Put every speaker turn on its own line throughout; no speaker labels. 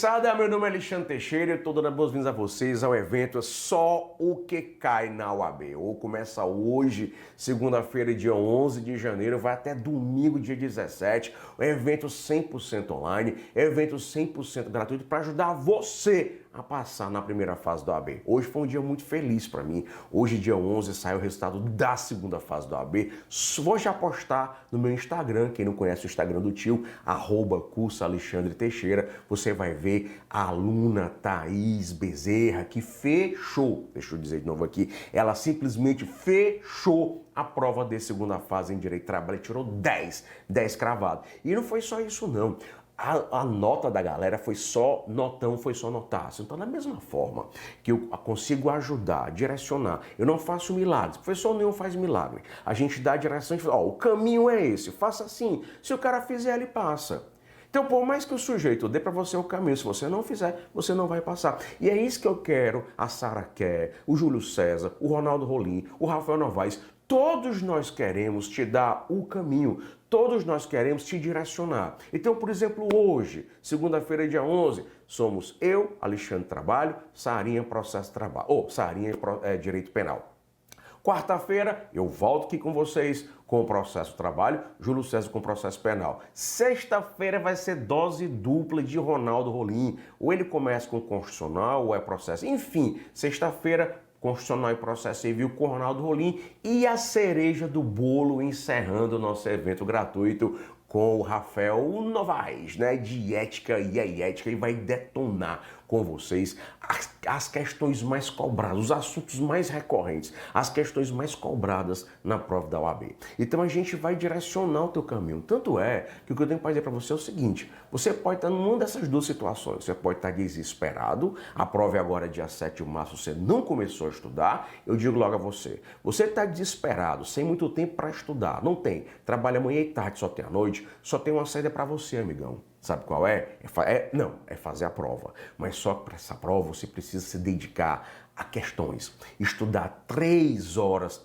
Criançada, meu nome é Alexandre Teixeira e estou dando boas-vindas a vocês ao evento Só o que Cai na UAB. Ou começa hoje, segunda-feira, dia 11 de janeiro, vai até domingo, dia 17. Um evento 100% online, evento 100% gratuito para ajudar você a passar na primeira fase da OAB. Hoje foi um dia muito feliz para mim. Hoje, dia 11, sai o resultado da segunda fase da OAB. Vou já postar no meu Instagram, quem não conhece o Instagram do tio, @curso Alexandre Teixeira. Você vai ver a aluna Thaís Bezerra, que fechou, deixa eu dizer de novo aqui, ela simplesmente fechou a prova de segunda fase em Direito do Trabalho e tirou 10 cravado. E não foi só isso não. A nota da galera foi só notão, foi só notaço. Então, da mesma forma que eu consigo ajudar, direcionar, eu não faço milagres. Professor nenhum faz milagre. A gente dá a direção e fala, ó, o caminho é esse, faça assim. Se o cara fizer, ele passa. Então, por mais que o sujeito dê para você o caminho, se você não fizer, você não vai passar. E é isso que eu quero, a Sara quer, o Júlio César, o Ronaldo Rolim, o Rafael Novaes. Todos nós queremos te dar o caminho, todos nós queremos te direcionar. Então, por exemplo, hoje, segunda-feira, dia 11, somos eu, Alexandre Trabalho, Sarinha Processo Trabalho, ou Sarinha Direito Penal. Quarta-feira, eu volto aqui com vocês com o processo trabalho, Júlio César com processo penal. Sexta-feira vai ser dose dupla de Ronaldo Rolim. Ou ele começa com constitucional, ou é processo. Enfim, sexta-feira, constitucional e processo civil com Ronaldo Rolim. E a cereja do bolo encerrando o nosso evento gratuito com o Rafael Novaes, né, de ética e ética, e vai detonar com vocês as questões mais cobradas, os assuntos mais recorrentes, as questões mais cobradas na prova da OAB. Então a gente vai direcionar o teu caminho. Tanto é que o que eu tenho para dizer para você é o seguinte, você pode estar numa dessas duas situações, você pode estar desesperado, a prova é agora dia 7 de março, você não começou a estudar, eu digo logo a você está desesperado, sem muito tempo para estudar, não tem, trabalha amanhã e tarde, só tem a noite, só tem uma saída para você, amigão. Sabe qual é? É fazer a prova. Mas só que para essa prova você precisa se dedicar a questões. Estudar 3 horas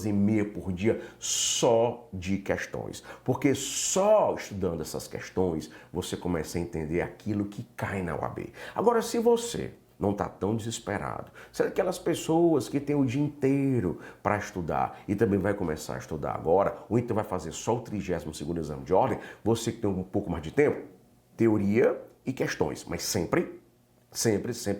e meia por dia só de questões. Porque só estudando essas questões você começa a entender aquilo que cai na OAB. Agora, se você não está tão desesperado, se é daquelas pessoas que tem o dia inteiro para estudar e também vai começar a estudar agora, ou então vai fazer só o 32º exame de ordem, você que tem um pouco mais de tempo, teoria e questões, mas sempre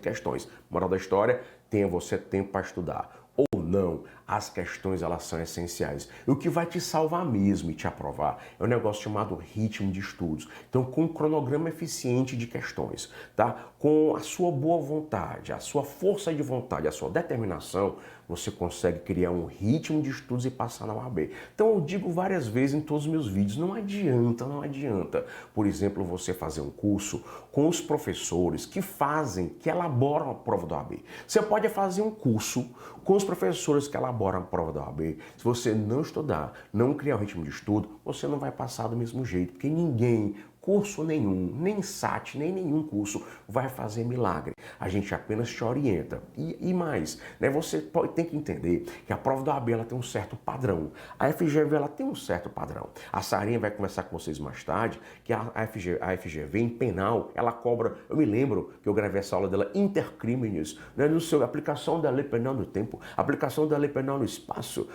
questões. Moral da história, tenha você tempo para estudar. Ou não, as questões elas são essenciais. E o que vai te salvar mesmo e te aprovar é um negócio chamado ritmo de estudos. Então, com um cronograma eficiente de questões, tá? Com a sua boa vontade, a sua força de vontade, a sua determinação, você consegue criar um ritmo de estudos e passar na OAB. Então, eu digo várias vezes em todos os meus vídeos, não adianta. Por exemplo, você fazer um curso com os professores que elaboram a prova da OAB. Você pode fazer um curso com os professores que elaboram a prova da OAB. Se você não estudar, não criar um ritmo de estudo, você não vai passar do mesmo jeito, porque ninguém, curso nenhum, nem SAT, nem nenhum curso vai fazer milagre. A gente apenas te orienta. E mais, né? Você tem que entender que a prova da OAB ela tem um certo padrão. A FGV ela tem um certo padrão. A Sarinha vai conversar com vocês mais tarde que a FGV em penal, ela cobra, eu me lembro que eu gravei essa aula dela, intercrimes, né? No seu aplicação da lei penal no tempo, aplicação da lei penal no espaço,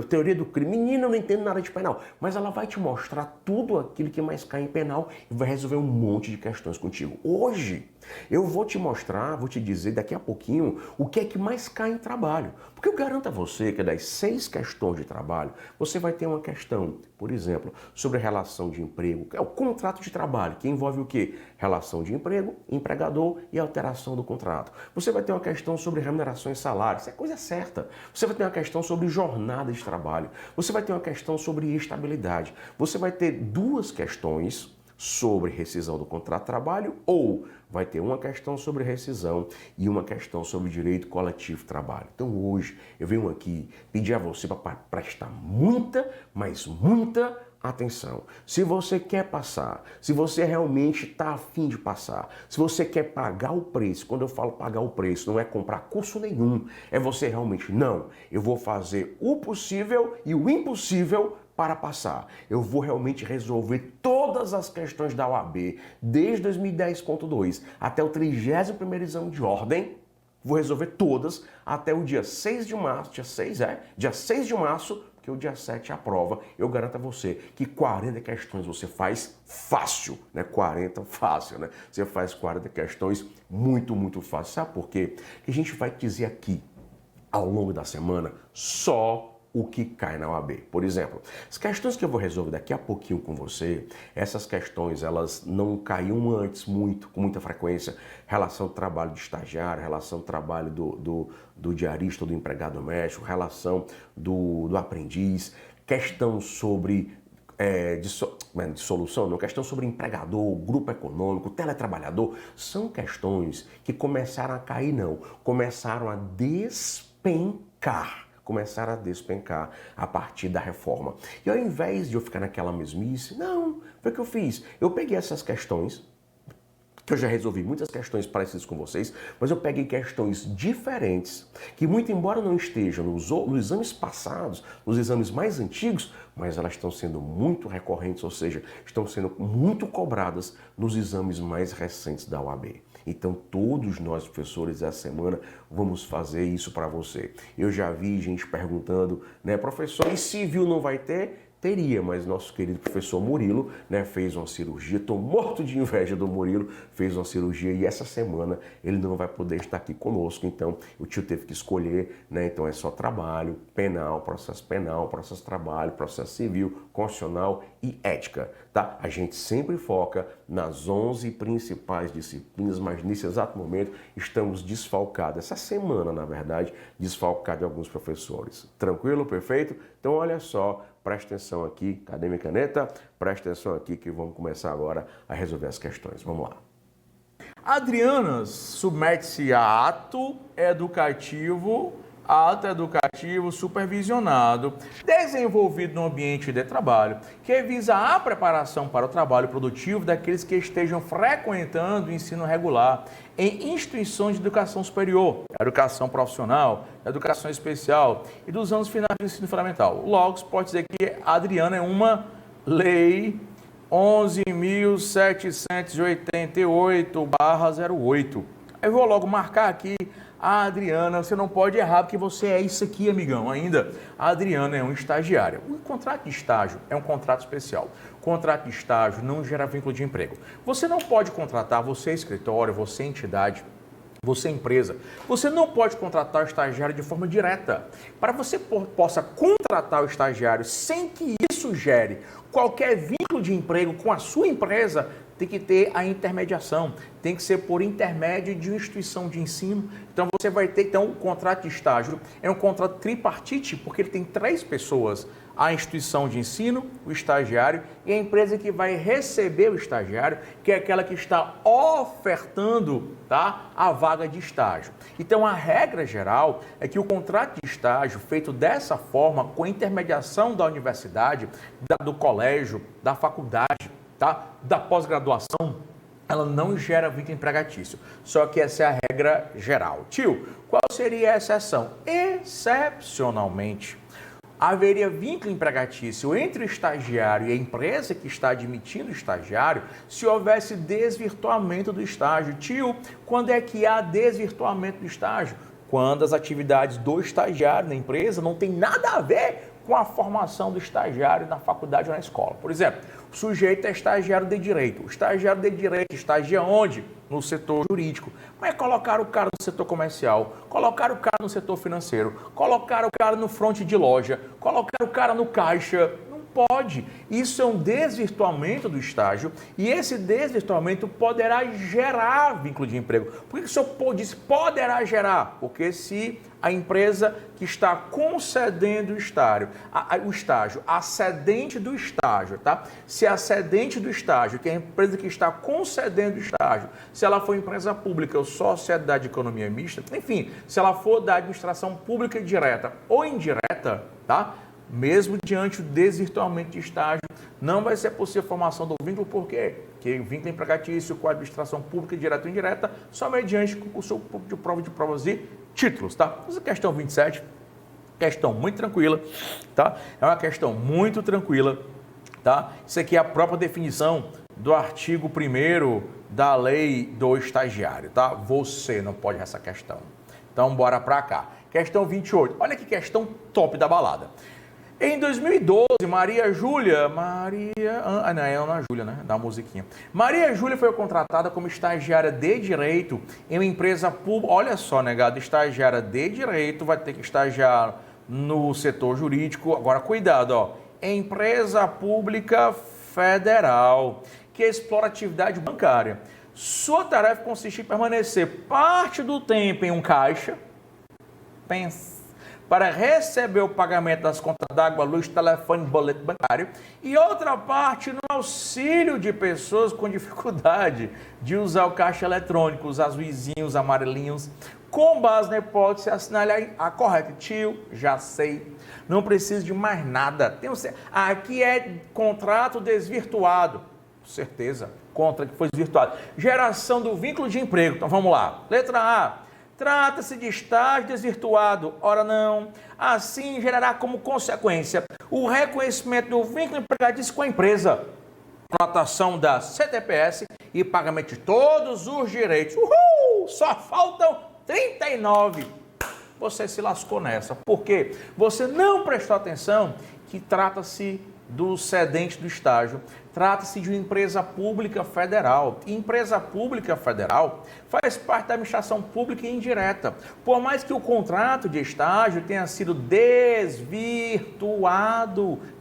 teoria do crime. Menina, eu não entendo nada de penal, mas ela vai te mostrar tudo aquilo que mais cai em penal e vai resolver um monte de questões contigo. Hoje, eu vou te mostrar, vou te dizer daqui a pouquinho o que é que mais cai em trabalho. Porque eu garanto a você que das 6 questões de trabalho, você vai ter uma questão, por exemplo, sobre relação de emprego, que é o contrato de trabalho, que envolve o quê? Relação de emprego, empregador e alteração do contrato. Você vai ter uma questão sobre remuneração e salário, isso é coisa certa. Você vai ter uma questão sobre jornada de trabalho. Você vai ter uma questão sobre estabilidade. Você vai ter 2 questões sobre rescisão do contrato de trabalho, ou vai ter uma questão sobre rescisão e uma questão sobre direito coletivo de trabalho. Então hoje eu venho aqui pedir a você para prestar muita, mas muita atenção. Se você quer passar, se você realmente está afim de passar, se você quer pagar o preço, quando eu falo pagar o preço, não é comprar curso nenhum, é você realmente, não, eu vou fazer o possível e o impossível para passar. Eu vou realmente resolver todas as questões da OAB, desde 2010.2 até o 31º exame de ordem. Vou resolver todas até o dia 6 de março, dia 6 de março, porque o dia 7 é a prova. Eu garanto a você que 40 questões você faz fácil, né? 40 fácil, né? Você faz 40 questões muito, muito fácil. Sabe por quê? Que a gente vai dizer aqui, ao longo da semana, só o que cai na OAB. Por exemplo, as questões que eu vou resolver daqui a pouquinho com você, essas questões, elas não caíam antes com muita frequência. Relação do trabalho de estagiário, relação do trabalho do diarista ou do empregado doméstico, relação do aprendiz, questão sobre dissolução, não, questão sobre empregador, grupo econômico, teletrabalhador, são questões que começaram a cair, não, começaram a despencar. Começaram a despencar a partir da reforma. E ao invés de eu ficar naquela mesmice, não, foi o que eu fiz. Eu peguei essas questões, que eu já resolvi muitas questões parecidas com vocês, mas eu peguei questões diferentes, que muito embora não estejam nos exames passados, nos exames mais antigos, mas elas estão sendo muito recorrentes, ou seja, estão sendo muito cobradas nos exames mais recentes da OAB. Então, todos nós, professores, essa semana vamos fazer isso para você. Eu já vi gente perguntando, né, professor, e civil não vai ter? Teria, mas nosso querido professor Murilo, né, fez uma cirurgia, estou morto de inveja do Murilo, fez uma cirurgia e essa semana ele não vai poder estar aqui conosco, então o tio teve que escolher, né, então é só trabalho, penal, processo trabalho, processo civil, constitucional e ética, tá? A gente sempre foca nas 11 principais disciplinas, mas nesse exato momento estamos desfalcados, essa semana, na verdade, desfalcados de alguns professores. Tranquilo? Perfeito? Então olha só, presta atenção aqui, cadê minha caneta? Presta atenção aqui que vamos começar agora a resolver as questões. Vamos lá.
Adriana submete-se a ato educativo supervisionado, desenvolvido no ambiente de trabalho, que visa a preparação para o trabalho produtivo daqueles que estejam frequentando o ensino regular em instituições de educação superior, educação profissional, educação especial e dos anos finais do ensino fundamental. Logo, pode dizer que a Adriana é uma lei 11.788/08. Eu vou logo marcar aqui a Adriana, você não pode errar porque você é isso aqui, amigão, ainda. A Adriana é um estagiário. O contrato de estágio é um contrato especial. Contrato de estágio não gera vínculo de emprego. Você não pode contratar, você é escritório, você é entidade, você é empresa, você não pode contratar o estagiário de forma direta. Para você possa contratar o estagiário sem que isso gere qualquer vínculo de emprego com a sua empresa, tem que ter a intermediação, tem que ser por intermédio de uma instituição de ensino. Então você vai ter, o contrato de estágio é um contrato tripartite, porque ele tem 3 pessoas, a instituição de ensino, o estagiário e a empresa que vai receber o estagiário, que é aquela que está ofertando, tá, a vaga de estágio. Então a regra geral é que o contrato de estágio feito dessa forma, com intermediação da universidade, do colégio, da faculdade, tá, da pós-graduação, ela não gera vínculo empregatício. Só que essa é a regra geral. Tio, qual seria a exceção? Excepcionalmente, haveria vínculo empregatício entre o estagiário e a empresa que está admitindo o estagiário se houvesse desvirtuamento do estágio. Tio, quando é que há desvirtuamento do estágio? Quando as atividades do estagiário na empresa não tem nada a ver com a formação do estagiário na faculdade ou na escola. Por exemplo, o sujeito é estagiário de direito. O estagiário de direito estagia onde? No setor jurídico. Mas colocaram o cara no setor comercial, colocaram o cara no setor financeiro, colocaram o cara no front de loja, colocaram o cara no caixa. Não pode. Isso é um desvirtuamento do estágio e esse desvirtuamento poderá gerar vínculo de emprego. Por que o senhor disse poderá gerar? Porque se a empresa que está concedendo o estágio, a cedente do estágio, tá? Se a cedente do estágio, que é a empresa que está concedendo o estágio, se ela for empresa pública ou sociedade de economia mista, enfim, se ela for da administração pública direta ou indireta, tá? Mesmo diante do desvirtuamento de estágio, não vai ser possível a formação do vínculo, por quê? Porque o vínculo empregatício com a administração pública direta ou indireta só mediante concurso público de provas e títulos, tá? Essa questão 27 Questão muito tranquila, tá? É uma questão muito tranquila, tá? Isso aqui é a própria definição do artigo 1º da lei do estagiário, tá? Você não pode essa questão. Então, bora pra cá. Questão 28. Olha que questão top da balada. Em 2012, Maria Júlia, não é Ana Júlia, né? Da musiquinha. Maria Júlia foi contratada como estagiária de direito em uma empresa pública. Olha só, negado, estagiária de direito, vai ter que estagiar no setor jurídico. Agora, cuidado, ó. Empresa pública federal que explora atividade bancária. Sua tarefa consiste em permanecer parte do tempo em um caixa, para receber o pagamento das contas d'água, luz, telefone, boleto bancário, e outra parte no auxílio de pessoas com dificuldade de usar o caixa eletrônico, os azuizinhos, amarelinhos, com base na hipótese, assinalar a correta. Tio, já sei, não preciso de mais nada. Aqui é contrato desvirtuado, certeza, contrato que foi desvirtuado. Geração do vínculo de emprego, então vamos lá. Letra A. Trata-se de estágio desvirtuado. Ora não. Assim gerará como consequência o reconhecimento do vínculo empregatício com a empresa, anotação da CTPS e pagamento de todos os direitos. Uhul! Só faltam 39. Você se lascou nessa. Por quê? Você não prestou atenção que trata-se do cedente do estágio. Trata-se de uma empresa pública federal. E empresa pública federal faz parte da administração pública indireta. Por mais que o contrato de estágio tenha sido desvirtuado,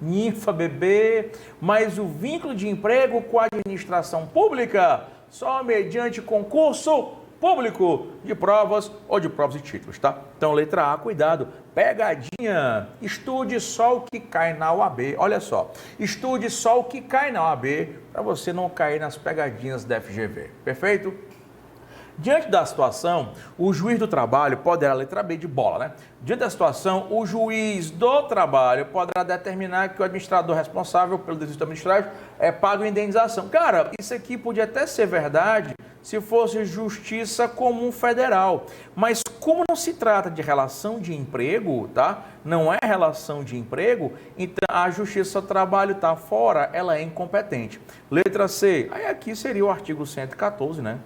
ninfa bebê, mas o vínculo de emprego com a administração pública só mediante concurso público de provas ou de provas e títulos, tá? Então, letra A, cuidado, pegadinha, estude só o que cai na OAB, olha só, estude só o que cai na OAB para você não cair nas pegadinhas da FGV, perfeito? Diante da situação, o juiz do trabalho poderá, letra B de bola, né? Diante da situação, o juiz do trabalho poderá determinar que o administrador responsável pelo desvio administrativo pague uma indenização. Cara, isso aqui podia até ser verdade se fosse justiça comum federal. Mas como não se trata de relação de emprego, tá? Não é relação de emprego, então a justiça do trabalho tá fora, ela é incompetente. Letra C, aí aqui seria o artigo 114, né?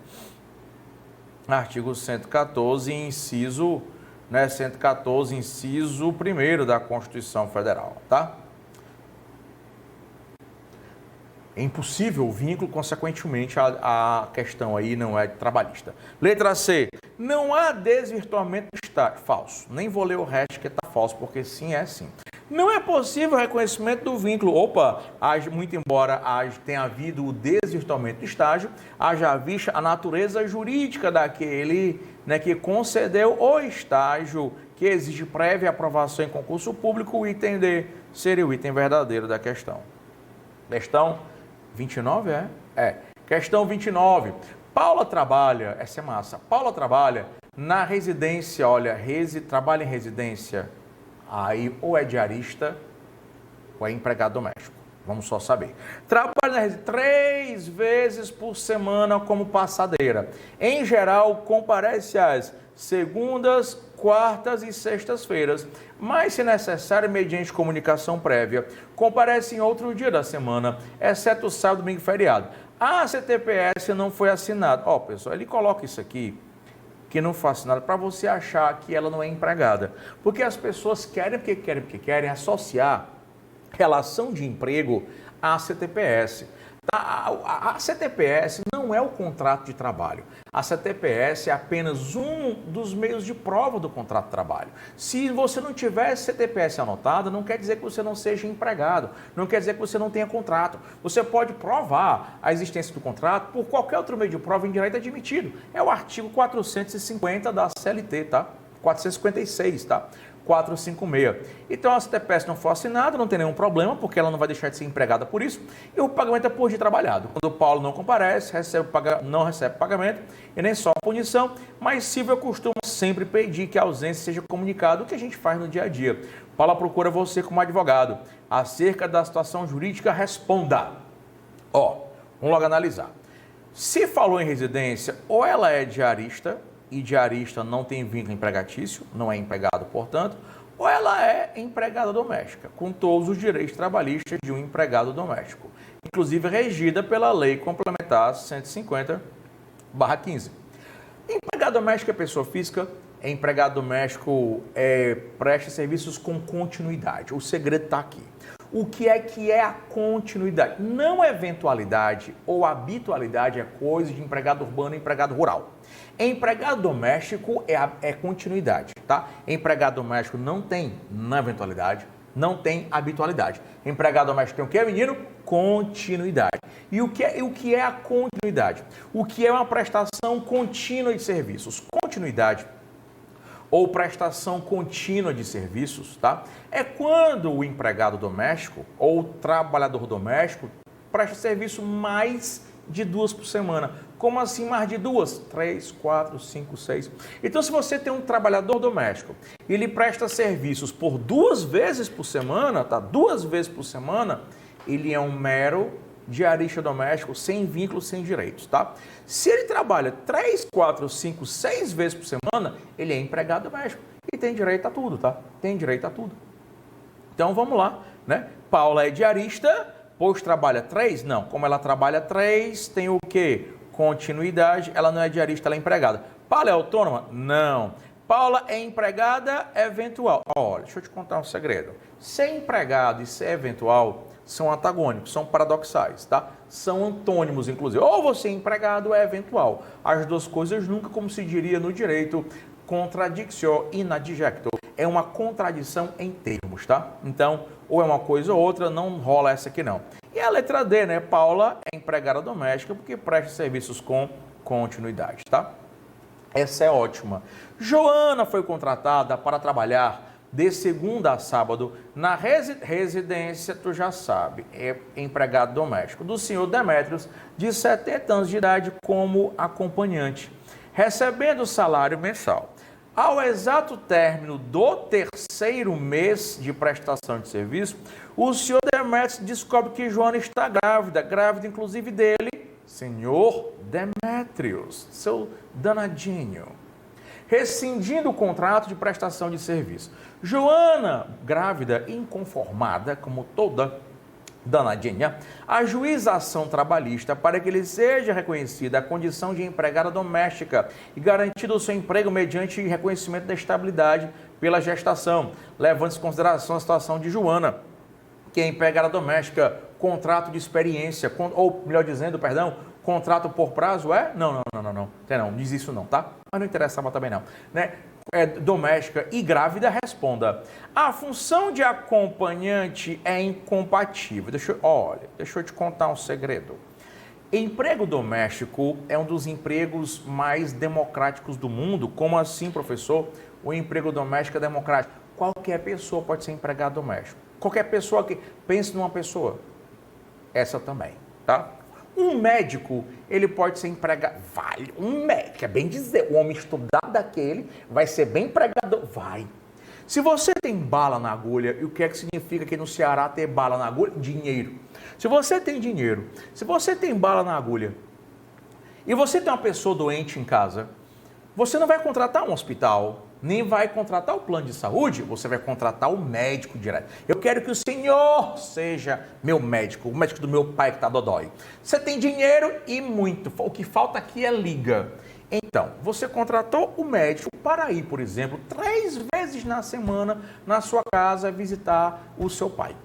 Artigo 114, inciso, né, 114, inciso 1º da Constituição Federal, tá? É impossível o vínculo, consequentemente, a questão aí não é trabalhista. Letra C, não há desvirtuamento do estágio. Falso. Nem vou ler o resto que está falso, porque sim é sim. Não é possível o reconhecimento do vínculo. Opa, muito embora tenha havido o desvirtuamento do estágio, haja vista a natureza jurídica daquele, né, que concedeu o estágio, que exige prévia aprovação em concurso público. O item D seria o item verdadeiro da questão. Questão 29 é? É. Questão 29. Paula trabalha, essa é massa, Paula trabalha na residência, olha, trabalha em residência, aí ou é diarista ou é empregado doméstico. Vamos só saber. Trabalha na residência 3 vezes por semana como passadeira. Em geral, comparece às segundas, quartas e sextas-feiras, mas, se necessário, mediante comunicação prévia, comparece em outro dia da semana, exceto sábado, domingo e feriado. A CTPS não foi assinada. Ó, pessoal, ele coloca isso aqui, que não foi assinado, para você achar que ela não é empregada. Porque as pessoas querem associar relação de emprego à CTPS. A CTPS não é o contrato de trabalho. A CTPS é apenas um dos meios de prova do contrato de trabalho. Se você não tiver CTPS anotada, não quer dizer que você não seja empregado, não quer dizer que você não tenha contrato. Você pode provar a existência do contrato por qualquer outro meio de prova indireto admitido. É o artigo 450 da CLT, tá? 456, tá? 456. Então, a CTPS não for assinada, não tem nenhum problema, porque ela não vai deixar de ser empregada por isso, e o pagamento é por dia trabalhado. Quando o Paulo não comparece, não recebe pagamento, e nem só punição, mas Silvia costuma sempre pedir que a ausência seja comunicada, o que a gente faz no dia a dia. Paula procura você como advogado. Acerca da situação jurídica, responda. Ó, vamos logo analisar. Se falou em residência, ou ela é diarista, e diarista não tem vínculo empregatício, não é empregado, portanto, ou ela é empregada doméstica, com todos os direitos trabalhistas de um empregado doméstico, inclusive regida pela Lei Complementar 150/15. Empregado doméstico é pessoa física, empregado doméstico presta serviços com continuidade. O segredo está aqui. O que é a continuidade? Não eventualidade ou habitualidade é coisa de empregado urbano e empregado rural. Empregado doméstico é continuidade, tá? Empregado doméstico não tem eventualidade, não tem habitualidade. Empregado doméstico tem o que, menino? Continuidade. E o que é a continuidade? O que é uma prestação contínua de serviços? Continuidade ou prestação contínua de serviços, tá? É quando o empregado doméstico ou o trabalhador doméstico presta serviço mais de 2 por semana. Como assim mais de 2? 3, 4, 5, 6. Então, se você tem um trabalhador doméstico e ele presta serviços por 2 vezes por semana, tá? 2 vezes por semana, ele é um mero diarista doméstico, sem vínculos, sem direitos, tá? Se ele trabalha 3, 4, 5, 6 vezes por semana, ele é empregado doméstico e tem direito a tudo, tá? Tem direito a tudo. Então, vamos lá, né? Paula é diarista, pois trabalha 3? Não. Como ela trabalha 3, tem o quê? Continuidade, ela não é diarista, ela é empregada. Paula é autônoma? Não. Paula é empregada eventual. Olha, deixa eu te contar um segredo. Ser empregado e ser eventual são antagônicos, são paradoxais, tá? São antônimos, inclusive. Ou você é empregado ou é eventual. As duas coisas nunca, como se diria no direito, contradictio in adjecto. É uma contradição em termos, tá? Então, ou é uma coisa ou outra, não rola essa aqui não. E a letra D, né? Paula é empregada doméstica porque presta serviços com continuidade, tá? Essa é ótima. Joana foi contratada para trabalhar de segunda a sábado na residência, tu já sabe, é empregado doméstico, do senhor Demétrios, de 70 anos de idade, como acompanhante, recebendo salário mensal. Ao exato término do 3º mês de prestação de serviço, o senhor Demétrios descobre que Joana está grávida inclusive dele, senhor Demétrios, seu danadinho, rescindindo o contrato de prestação de serviço. Joana, grávida e inconformada, como toda danadinha, ajuiza a ação trabalhista para que lhe seja reconhecida a condição de empregada doméstica e garantido o seu emprego mediante reconhecimento da estabilidade pela gestação, levando em consideração a situação de Joana, que é empregada doméstica, contrato de experiência, ou melhor dizendo, perdão, contrato por prazo é? Não. Não diz isso não, tá? Mas não interessava também não, né? Doméstica e grávida, responda. A função de acompanhante é incompatível. Deixa eu te contar um segredo. Emprego doméstico é um dos empregos mais democráticos do mundo. Como assim, professor? O emprego doméstico é democrático. Qualquer pessoa pode ser empregado doméstico. Qualquer pessoa que pense numa pessoa. Essa também, tá? Um médico, ele pode ser empregado. Vale, um médico, é bem dizer, o homem estudado daquele vai ser bem empregado. Vai. Se você tem bala na agulha, e o que é que significa aqui no Ceará ter bala na agulha? Dinheiro. Se você tem dinheiro, se você tem bala na agulha, e você tem uma pessoa doente em casa, você não vai contratar um hospital, nem vai contratar o plano de saúde, você vai contratar o médico direto. Eu quero que o senhor seja meu médico, o médico do meu pai que está dodói. Você tem dinheiro e muito, o que falta aqui é liga. Então, você contratou o médico para ir, por exemplo, 3 vezes na semana na sua casa visitar o seu pai.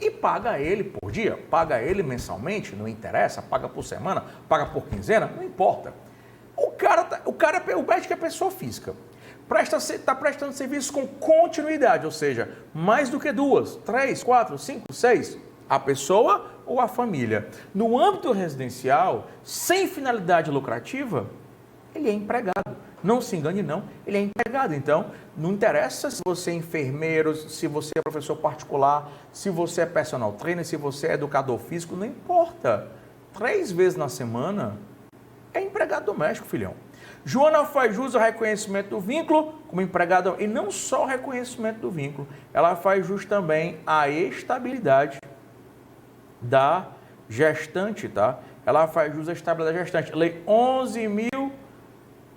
E paga ele por dia, paga ele mensalmente, não interessa, paga por semana, paga por quinzena, não importa. O médico é pessoa física. Está prestando serviço com continuidade, ou seja, mais do que 2, 3, 4, 5, 6, a pessoa ou a família. No âmbito residencial, sem finalidade lucrativa, ele é empregado. Não se engane não, ele é empregado. Então, não interessa se você é enfermeiro, se você é professor particular, se você é personal trainer, se você é educador físico, não importa. 3 vezes na semana é empregado doméstico, filhão. Joana faz jus ao reconhecimento do vínculo como empregada, e não só o reconhecimento do vínculo, ela faz jus também à estabilidade da gestante, tá? Ela faz jus à estabilidade da gestante. Lei 11.000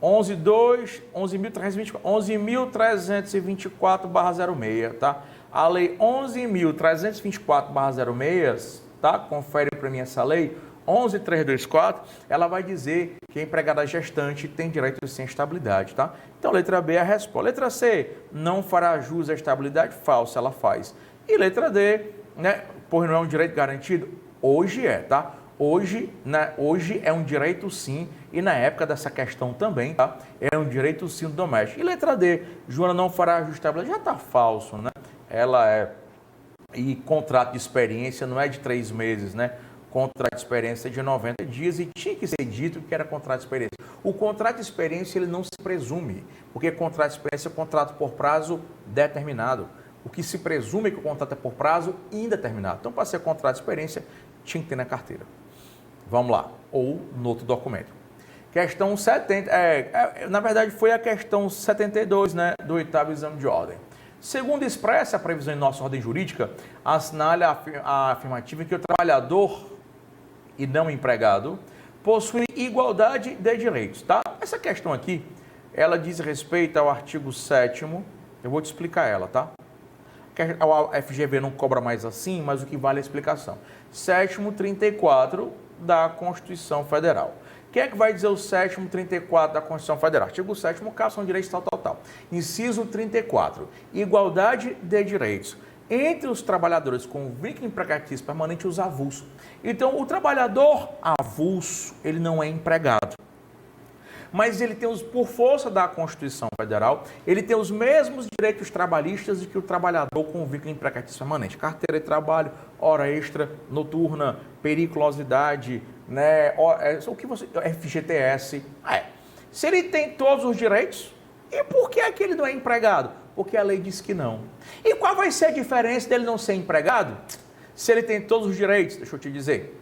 11.324/06, tá? A lei 11.324/06, tá? Confere para mim essa lei, 11.324, ela vai dizer que a empregada gestante tem direito sem estabilidade, tá? Então, letra B é a resposta. Letra C, não fará jus à estabilidade, falsa, ela faz. E letra D, né? Por não é um direito garantido? Hoje é, tá? Hoje é um direito sim, e na época dessa questão também, tá? É um direito sim do doméstico. E letra D, Joana não fará ajustabilidade, já está falso, né? Ela é... E contrato de experiência não é de 3 meses, né? Contrato de experiência é de 90 dias e tinha que ser dito que era contrato de experiência. O contrato de experiência ele não se presume, porque contrato de experiência é contrato por prazo determinado. O que se presume é que o contrato é por prazo indeterminado. Então, para ser contrato de experiência, tinha que ter na carteira. Vamos lá. Ou no outro documento. Questão 70, na verdade foi a questão 72, né, do 8º exame de ordem. Segundo expressa a previsão em nossa ordem jurídica, assinale a afirmativa em que o trabalhador e não empregado possui igualdade de direitos, tá? Essa questão aqui, ela diz respeito ao artigo 7º, eu vou te explicar ela, tá? A FGV não cobra mais assim, mas o que vale é a explicação. 7º 34 da Constituição Federal. Quem é que vai dizer o 7º 34 da Constituição Federal? Artigo 7º, caso são direitos tal. Inciso 34. Igualdade de direitos entre os trabalhadores com vínculo empregatício permanente e os avulsos. Então, o trabalhador avulso, ele não é empregado. Mas ele tem, por força da Constituição Federal, ele tem os mesmos direitos trabalhistas do que o trabalhador com vínculo empregatício permanente. Carteira de trabalho, hora extra, noturna, periculosidade, né? O que você... FGTS. Se ele tem todos os direitos, e por que é que ele não é empregado? Porque a lei diz que não. E qual vai ser a diferença dele não ser empregado? Se ele tem todos os direitos, deixa eu te dizer.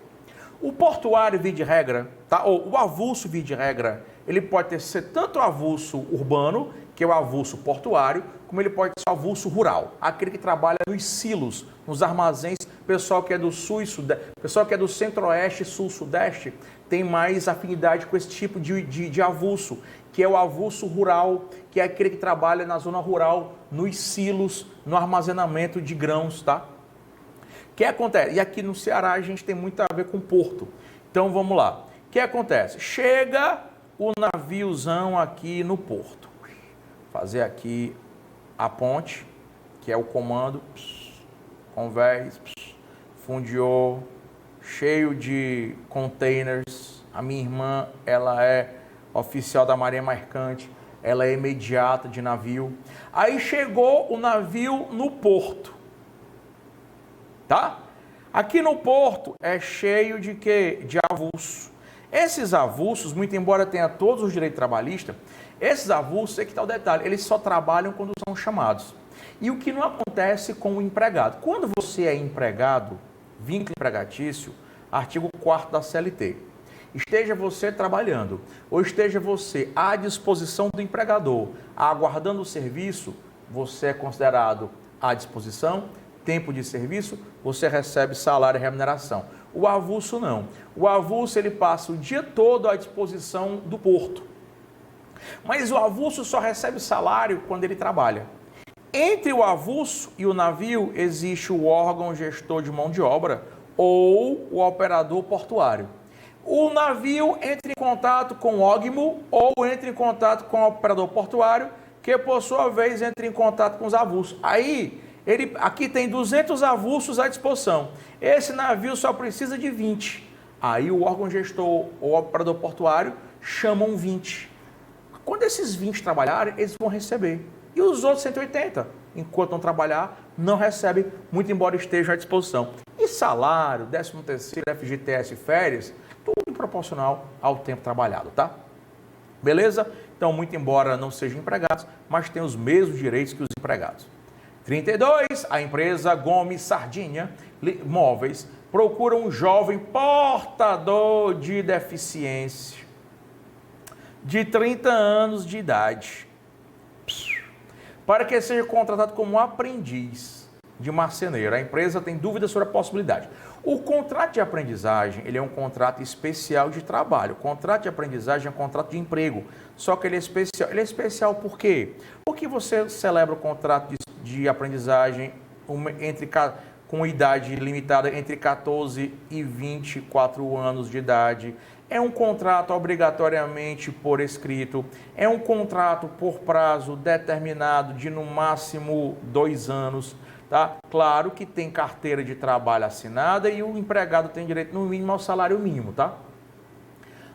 O portuário, via de regra, tá? Ou o avulso, via de regra, ele pode ser tanto o avulso urbano, que é o avulso portuário, como ele pode ser o avulso rural, aquele que trabalha nos silos, nos armazéns. Pessoal que é do sul e sudeste, pessoal que é do centro-oeste, sul-sudeste, tem mais afinidade com esse tipo de avulso, que é o avulso rural, que é aquele que trabalha na zona rural, nos silos, no armazenamento de grãos, tá? O que acontece? E aqui no Ceará a gente tem muito a ver com porto. Então vamos lá. O que acontece? Chega o naviozão aqui no porto. Fazer aqui a ponte, que é o comando, convés, fundiou, cheio de containers. A minha irmã, ela é oficial da Marinha Mercante, ela é imediata de navio. Aí chegou o navio no porto. Tá? Aqui no porto é cheio de quê? De avulso. Esses avulsos, muito embora tenha todos os direitos trabalhistas, esses avulsos, é que está o detalhe, eles só trabalham quando são chamados. E o que não acontece com o empregado? Quando você é empregado, vínculo empregatício, artigo 4º da CLT, esteja você trabalhando ou esteja você à disposição do empregador, aguardando o serviço, você é considerado à disposição, tempo de serviço, você recebe salário e remuneração. O avulso não. O avulso ele passa o dia todo à disposição do porto. Mas o avulso só recebe salário quando ele trabalha. Entre o avulso e o navio existe o órgão gestor de mão de obra ou o operador portuário. O navio entra em contato com o OGMO ou entra em contato com o operador portuário, que por sua vez entra em contato com os avulsos. Aí, aqui tem 200 avulsos à disposição. Esse navio só precisa de 20. Aí o órgão gestor ou operador portuário chamam 20. Quando esses 20 trabalharem, eles vão receber. E os outros 180, enquanto não trabalhar, não recebem, muito embora estejam à disposição. E salário, 13º, FGTS, férias, tudo proporcional ao tempo trabalhado, tá? Beleza? Então, muito embora não sejam empregados, mas têm os mesmos direitos que os empregados. 32, a empresa Gomes Sardinha Móveis procura um jovem portador de deficiência de 30 anos de idade para que seja contratado como aprendiz. de marceneiro. A empresa tem dúvidas sobre a possibilidade. O contrato de aprendizagem, ele é um contrato especial de trabalho. O contrato de aprendizagem é um contrato de emprego, só que ele é especial. Ele é especial por quê? Porque você celebra o contrato de aprendizagem com idade limitada entre 14 e 24 anos de idade. É um contrato obrigatoriamente por escrito, é um contrato por prazo determinado de no máximo 2 anos, tá? Claro que tem carteira de trabalho assinada e o empregado tem direito no mínimo ao salário mínimo, tá?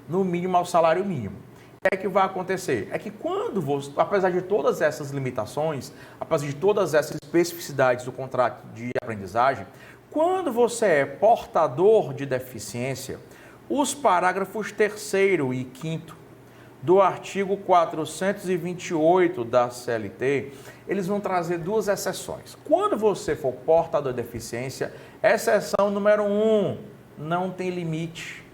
No mínimo ao salário mínimo. O que é que vai acontecer? É que quando você, apesar de todas essas limitações, apesar de todas essas especificidades do contrato de aprendizagem, quando você é portador de deficiência, os parágrafos 3º e 5º do artigo 428 da CLT, eles vão trazer 2 exceções. Quando você for portador de deficiência, exceção número 1, não tem limite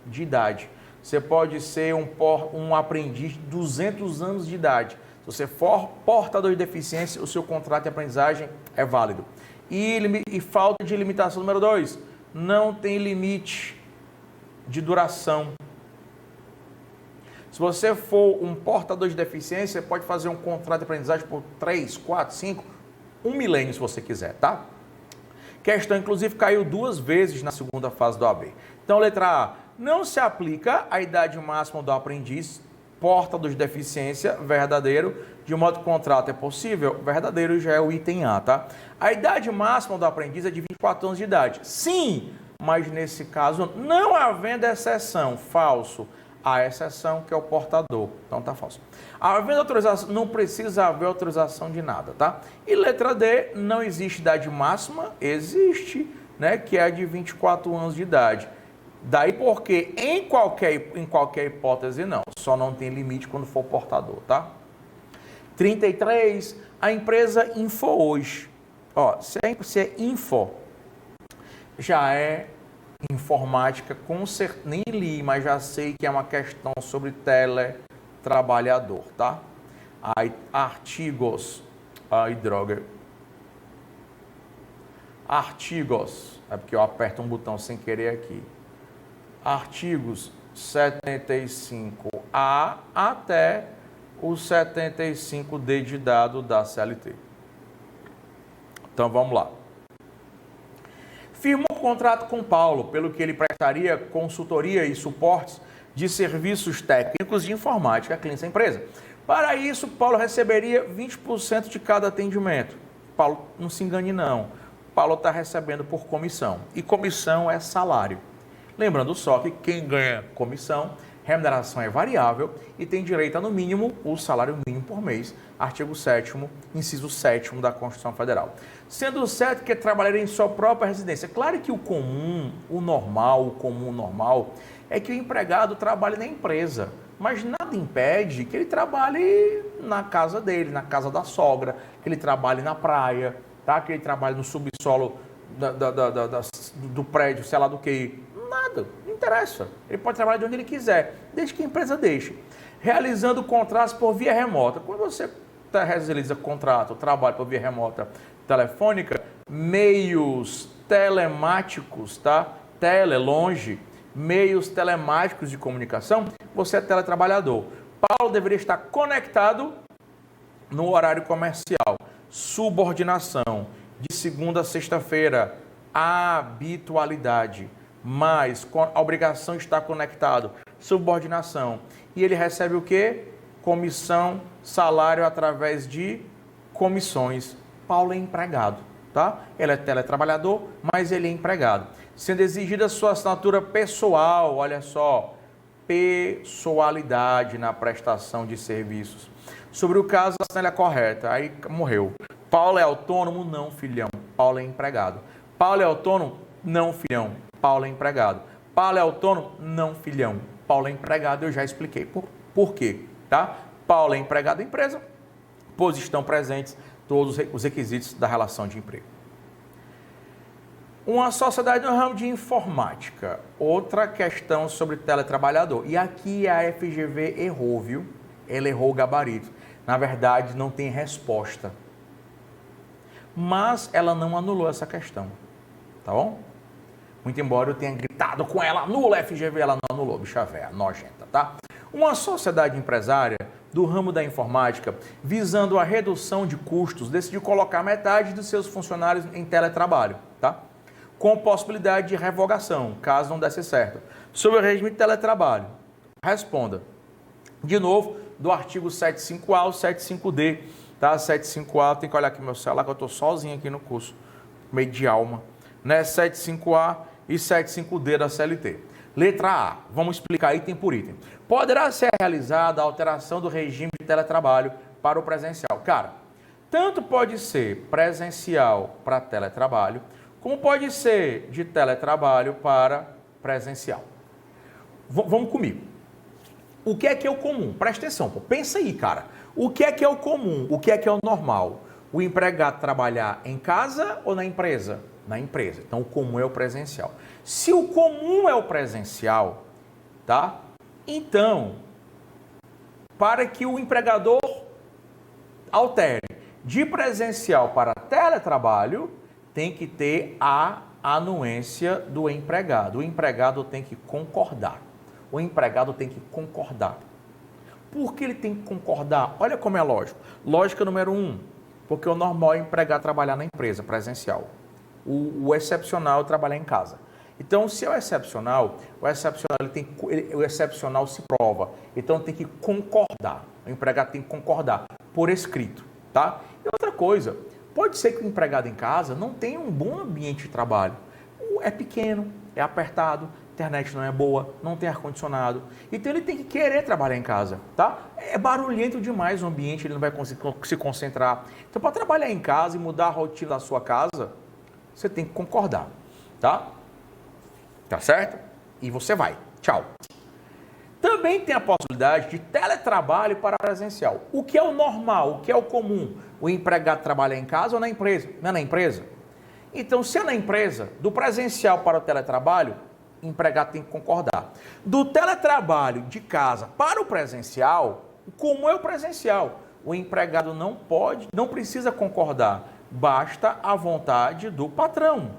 de idade. Você pode ser um aprendiz de 200 anos de idade. Se você for portador de deficiência, o seu contrato de aprendizagem é válido. E falta de limitação número 2, não tem limite de duração. Se você for um portador de deficiência, você pode fazer um contrato de aprendizagem por 3, 4, 5, 1 milênio se você quiser, tá? Questão, inclusive, caiu 2 vezes na segunda fase do AB. Então, letra A, não se aplica a idade máxima do aprendiz portador de deficiência, verdadeiro, de modo que o contrato é possível, verdadeiro já é o item A, tá? A idade máxima do aprendiz é de 24 anos de idade. Sim, mas nesse caso, não havendo exceção, falso. A exceção que é o portador, então tá falso. Havendo autorização, não precisa haver autorização de nada, tá? E letra D, não existe idade máxima, existe, né, que é a de 24 anos de idade. Daí porque em qualquer hipótese não, só não tem limite quando for portador, tá? 33, a empresa Info hoje. Ó, se é Info, já é informática, nem li, mas já sei que é uma questão sobre teletrabalhador, tá? Aí, artigos, ai droga, artigos, é porque eu aperto um botão sem querer aqui, artigos 75A até o 75D de dado da CLT. Então vamos lá. Firmou contrato com Paulo, pelo que ele prestaria consultoria e suportes de serviços técnicos de informática a clientes da empresa. Para isso, Paulo receberia 20% de cada atendimento. Paulo, não se engane não, Paulo está recebendo por comissão, e comissão é salário. Lembrando só que quem ganha comissão, remuneração é variável e tem direito a, no mínimo, o salário mínimo por mês, artigo 7º, inciso 7º da Constituição Federal. Sendo certo que trabalhar em sua própria residência. Claro que o comum normal, é que o empregado trabalhe na empresa, mas nada impede que ele trabalhe na casa dele, na casa da sogra, que ele trabalhe na praia, tá? Que ele trabalhe no subsolo do prédio, sei lá do que. Nada, não interessa. Ele pode trabalhar de onde ele quiser, desde que a empresa deixe. Realizando contratos por via remota. Quando você realiza contrato, trabalho por via remota telefônica, meios telemáticos, tá? Longe, meios telemáticos de comunicação, você é teletrabalhador. Paulo deveria estar conectado no horário comercial. Subordinação, de segunda a sexta-feira, habitualidade. Mas a obrigação de estar conectado, subordinação. E ele recebe o quê? Comissão, salário através de comissões. Paulo é empregado, tá? Ele é teletrabalhador, mas ele é empregado. Sendo exigida sua assinatura pessoal, olha só, pessoalidade na prestação de serviços. Sobre o caso, a assinatura é correta, aí morreu. Paulo é autônomo? Não, filhão. Paulo é empregado. Paulo é autônomo? Não, filhão. Paulo é empregado. Paulo é autônomo? Não, filhão. Paulo é empregado, eu já expliquei por quê, tá? Paulo é empregado da empresa, pois estão presentes todos os requisitos da relação de emprego. Uma sociedade no ramo de informática. Outra questão sobre teletrabalhador. E aqui a FGV errou, viu? Ela errou o gabarito. Na verdade, não tem resposta. mas ela não anulou essa questão, tá bom? Muito embora eu tenha gritado com ela, anula a FGV, ela não anulou, bicha véia, nojenta, tá? Uma sociedade empresária do ramo da informática, visando a redução de custos, decidiu colocar metade dos seus funcionários em teletrabalho, tá? Com possibilidade de revogação, caso não desse certo. Sobre o regime de teletrabalho, responda. De novo, do artigo 75A ao 75D, tá? 75A, tem que olhar aqui meu celular, que eu estou sozinho aqui no curso, meio de alma, né? 75A e 75D da CLT. Letra A, vamos explicar item por item. Poderá ser realizada a alteração do regime de teletrabalho para o presencial. Cara, tanto pode ser presencial para teletrabalho, como pode ser de teletrabalho para presencial. Vamos comigo. O que é o comum? Presta atenção, pô. Pensa aí, cara. O que é o comum? O que é o normal? O empregado trabalhar em casa ou na empresa? Na empresa. Então, o comum é o presencial. Se o comum é o presencial, tá? Então, para que o empregador altere de presencial para teletrabalho, tem que ter a anuência do empregado. O empregado tem que concordar. O empregado tem que concordar. Por que ele tem que concordar? Olha como é lógico. Lógica número 1, porque o normal é o empregado trabalhar na empresa presencial. O excepcional é trabalhar em casa. Então, se é o excepcional o excepcional se prova. Então, tem que concordar. O empregado tem que concordar por escrito, tá? E outra coisa, pode ser que o empregado em casa não tenha um bom ambiente de trabalho. É pequeno, é apertado, a internet não é boa, não tem ar-condicionado. Então, ele tem que querer trabalhar em casa, tá? É barulhento demais o ambiente, ele não vai conseguir se concentrar. Então, para trabalhar em casa e mudar a rotina da sua casa, você tem que concordar, tá? Tá certo? E você vai. Tchau. Também tem a possibilidade de teletrabalho para presencial. O que é o normal? O que é o comum? O empregado trabalha em casa ou na empresa? Não é na empresa? Então, se é na empresa, do presencial para o teletrabalho, o empregado tem que concordar. Do teletrabalho de casa para o presencial, o comum é o presencial. O empregado não precisa concordar. Basta a vontade do patrão.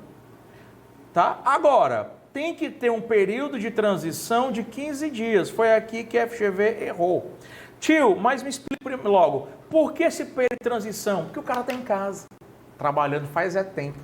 Tá? Agora, tem que ter um período de transição de 15 dias. Foi aqui que a FGV errou. Tio, mas me explique logo, por que esse período de transição? Porque o cara está em casa, trabalhando faz tempo.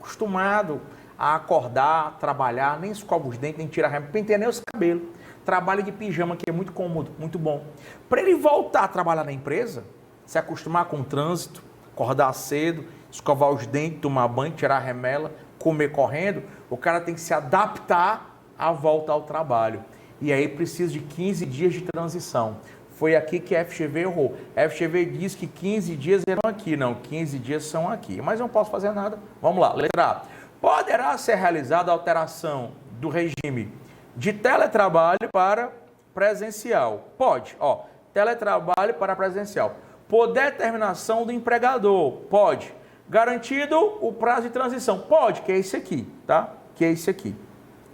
Acostumado a acordar, trabalhar, nem escova os dentes, nem tira remo, penteia nem os cabelos. Trabalha de pijama, que é muito cômodo, muito bom. Para ele voltar a trabalhar na empresa, se acostumar com o trânsito, acordar cedo, escovar os dentes, tomar banho, tirar a remela, comer correndo, o cara tem que se adaptar à volta ao trabalho. E aí precisa de 15 dias de transição. Foi aqui que a FGV errou. A FGV diz que 15 dias eram aqui. Não, 15 dias são aqui. Mas eu não posso fazer nada. Vamos lá, letra A. Poderá ser realizada a alteração do regime de teletrabalho para presencial. Pode, ó, teletrabalho para presencial. Por determinação do empregador. Pode. Garantido o prazo de transição. Pode, que é esse aqui, tá? Que é esse aqui.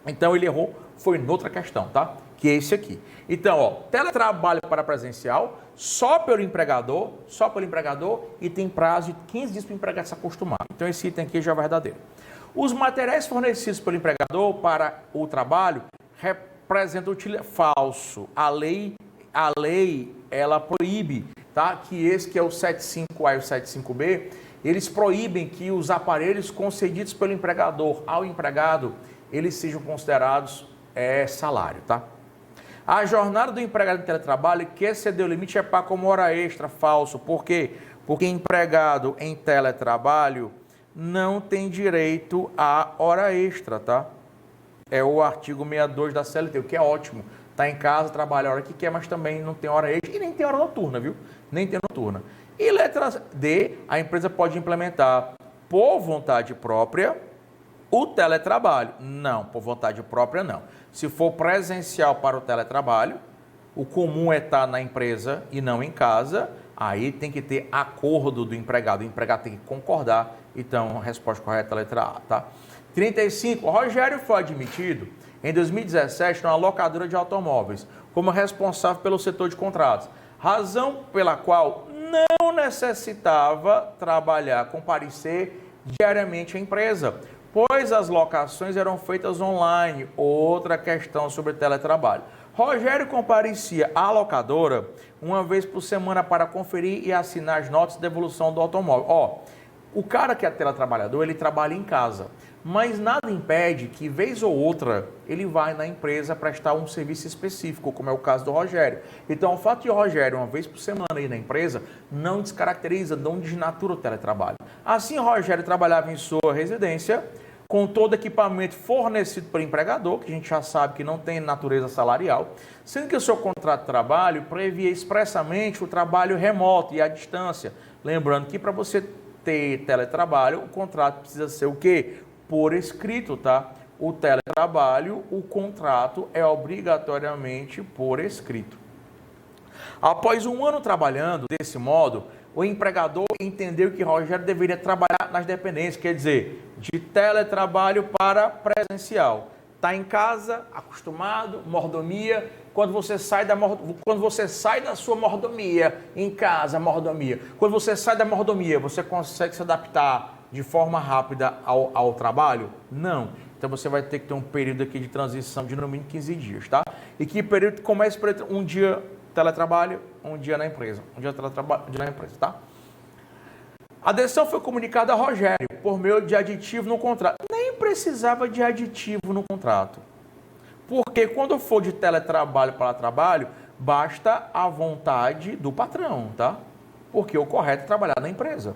Então, ele errou, foi noutra questão, tá? Que é esse aqui. Então, ó, teletrabalho para presencial, só pelo empregador, e tem prazo de 15 dias para o empregado se acostumar. Então, esse item aqui já é verdadeiro. Os materiais fornecidos pelo empregador para o trabalho representam falso. A lei, ela proíbe, tá? Que esse que é o 75A e o 75B, eles proíbem que os aparelhos concedidos pelo empregador ao empregado, eles sejam considerados salário, tá? A jornada do empregado em teletrabalho que exceder o limite é paga como hora extra, falso. Por quê? Porque empregado em teletrabalho não tem direito a hora extra, tá? É o artigo 62 da CLT, o que é ótimo. Tá em casa, trabalha a hora que quer, mas também não tem hora extra e nem tem hora noturna, viu? Nem tem noturna. E letra D, a empresa pode implementar por vontade própria o teletrabalho. Não, por vontade própria não. Se for presencial para o teletrabalho, o comum é estar na empresa e não em casa, aí tem que ter acordo do empregado. O empregado tem que concordar. Então, a resposta correta é a letra A, tá? 35. Rogério foi admitido em 2017 numa locadora de automóveis como responsável pelo setor de contratos. Razão pela qual não necessitava comparecer diariamente à empresa, pois as locações eram feitas online. Outra questão sobre teletrabalho. Rogério comparecia à locadora uma vez por semana para conferir e assinar as notas de devolução do automóvel. O cara que é teletrabalhador, ele trabalha em casa, mas nada impede que, vez ou outra, ele vai na empresa prestar um serviço específico, como é o caso do Rogério. Então, o fato de o Rogério, uma vez por semana, ir na empresa, não descaracteriza, não desnatura o teletrabalho. Assim, o Rogério trabalhava em sua residência, com todo equipamento fornecido pelo empregador, que a gente já sabe que não tem natureza salarial, sendo que o seu contrato de trabalho previa expressamente o trabalho remoto e à distância. Lembrando que para você ter teletrabalho, o contrato precisa ser o quê? Por escrito, tá? O teletrabalho, o contrato é obrigatoriamente por escrito. Após um ano trabalhando desse modo, o empregador entendeu que Rogério deveria trabalhar nas dependências, quer dizer, de teletrabalho para presencial. Está em casa, acostumado, mordomia. Quando você sai da sua mordomia, em casa, mordomia. Quando você sai da mordomia, você consegue se adaptar de forma rápida ao trabalho? Não. Então você vai ter que ter um período aqui de transição de no mínimo 15 dias, tá? E que período começa por um dia teletrabalho, um dia na empresa. Um dia teletrabalho, um dia na empresa, tá? A decisão foi comunicada a Rogério por meio de aditivo no contrato. Nem precisava de aditivo no contrato. Porque quando for de teletrabalho para trabalho, basta a vontade do patrão, tá? Porque o correto é trabalhar na empresa.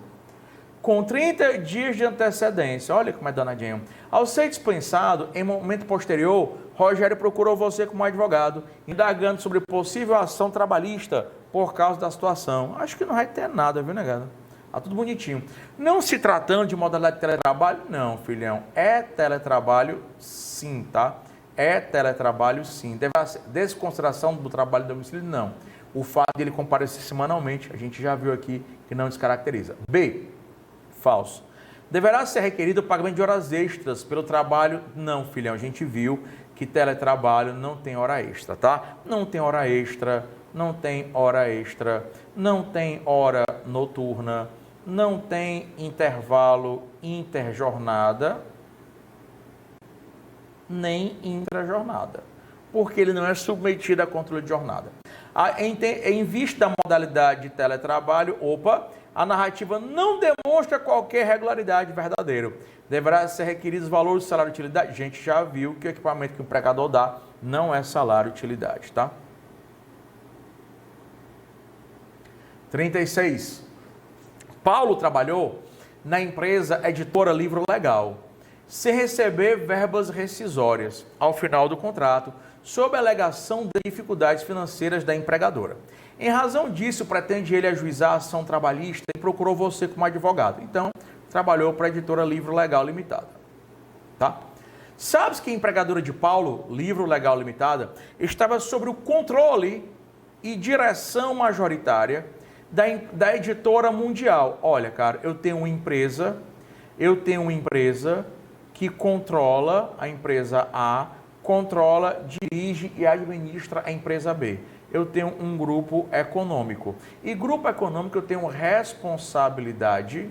Com 30 dias de antecedência, olha como é danadinho. Ao ser dispensado, em momento posterior, Rogério procurou você como advogado, indagando sobre possível ação trabalhista por causa da situação. Acho que não vai ter nada, viu, negado? Tá tudo bonitinho. Não se tratando de modalidade de teletrabalho, não, filhão. É teletrabalho, sim, tá? É teletrabalho, sim. Desconsideração do trabalho de domicílio, não. O fato de ele comparecer semanalmente, a gente já viu aqui que não descaracteriza. B, falso. Deverá ser requerido o pagamento de horas extras pelo trabalho? Não, filhão. A gente viu que teletrabalho não tem hora extra, tá? Não tem hora extra, não tem hora extra, não tem hora noturna, não tem intervalo interjornada, nem intrajornada, porque ele não é submetido a controle de jornada. Em vista da modalidade de teletrabalho, a narrativa não demonstra qualquer regularidade verdadeira. Deverá ser requeridos valores de salário e utilidade. A gente já viu que o equipamento que o empregador dá não é salário e utilidade, tá? 36. Paulo trabalhou na empresa editora Livro Legal, sem receber verbas rescisórias ao final do contrato, sob a alegação de dificuldades financeiras da empregadora. Em razão disso, pretende ele ajuizar a ação trabalhista e procurou você como advogado. Então, trabalhou para a editora Livro Legal Limitada. Tá? Sabes que a empregadora de Paulo, Livro Legal Limitada, estava sob o controle e direção majoritária da editora mundial. Olha, cara, eu tenho uma empresa que controla a empresa A, controla, dirige e administra a empresa B. Eu tenho um grupo econômico. E grupo econômico eu tenho responsabilidade